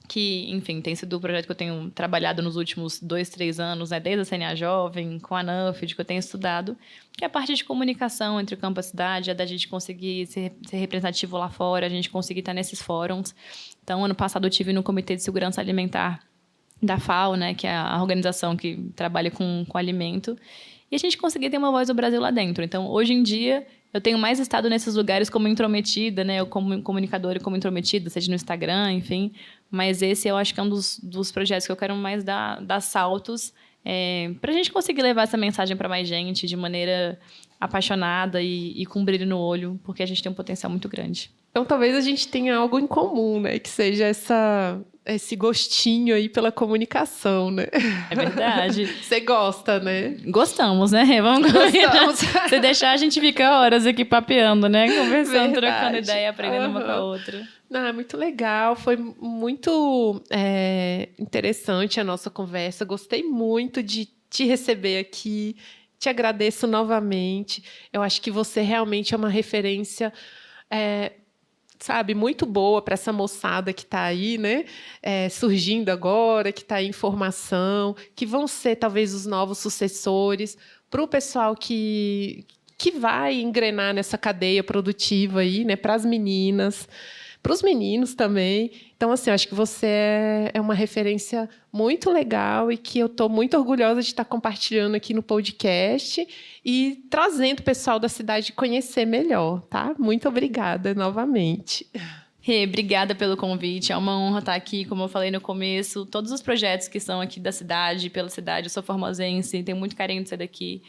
que, enfim, tem sido o projeto que eu tenho trabalhado nos últimos 2, 3 anos, né, desde a CNA Jovem, com a NUFED, que eu tenho estudado, que é a parte de comunicação entre o campo e a cidade, é da gente conseguir ser representativo lá fora, a gente conseguir estar nesses fóruns. Então, ano passado eu tive no Comitê de Segurança Alimentar da FAO, né, que é a organização que trabalha com alimento, e a gente conseguia ter uma voz do Brasil lá dentro. Então, hoje em dia, eu tenho mais estado nesses lugares como intrometida, né, eu como comunicadora e como intrometida, seja no Instagram, enfim. Mas esse eu acho que é um dos projetos que eu quero mais dar saltos para a gente conseguir levar essa mensagem para mais gente de maneira apaixonada e com brilho no olho, porque a gente tem um potencial muito grande. Então, talvez a gente tenha algo em comum, né? Que seja esse gostinho aí pela comunicação, né? É verdade. Você gosta, né? Gostamos, né? Vamos Gostamos. Se deixar, a gente fica horas aqui papeando, né? Conversando, trocando ideia, aprendendo uma com a outra. Não, é muito legal, foi muito interessante a nossa conversa. Gostei muito de te receber aqui, te agradeço novamente. Eu acho que você realmente é uma referência, sabe, muito boa para essa moçada que está aí, né? Surgindo agora, que está em formação, que vão ser talvez os novos sucessores, para o pessoal que vai engrenar nessa cadeia produtiva aí, né? Para as meninas. Para os meninos também. Então, assim, eu acho que você é uma referência muito legal e que eu estou muito orgulhosa de estar compartilhando aqui no podcast e trazendo o pessoal da cidade a conhecer melhor, tá? Muito obrigada novamente. Rê, obrigada pelo convite. É uma honra estar aqui, como eu falei no começo. Todos os projetos que são aqui da cidade, pela cidade, eu sou formosense, tenho muito carinho de ser daqui.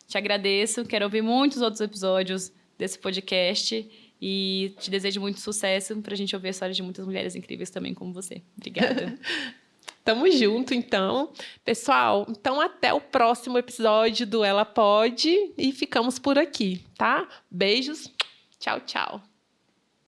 Te agradeço, quero ouvir muitos outros episódios desse podcast. E te desejo muito sucesso para a gente ouvir a história de muitas mulheres incríveis também como você. Obrigada. Tamo junto, então. Pessoal, então até o próximo episódio do Ela Pode e ficamos por aqui, tá? Beijos. Tchau, tchau.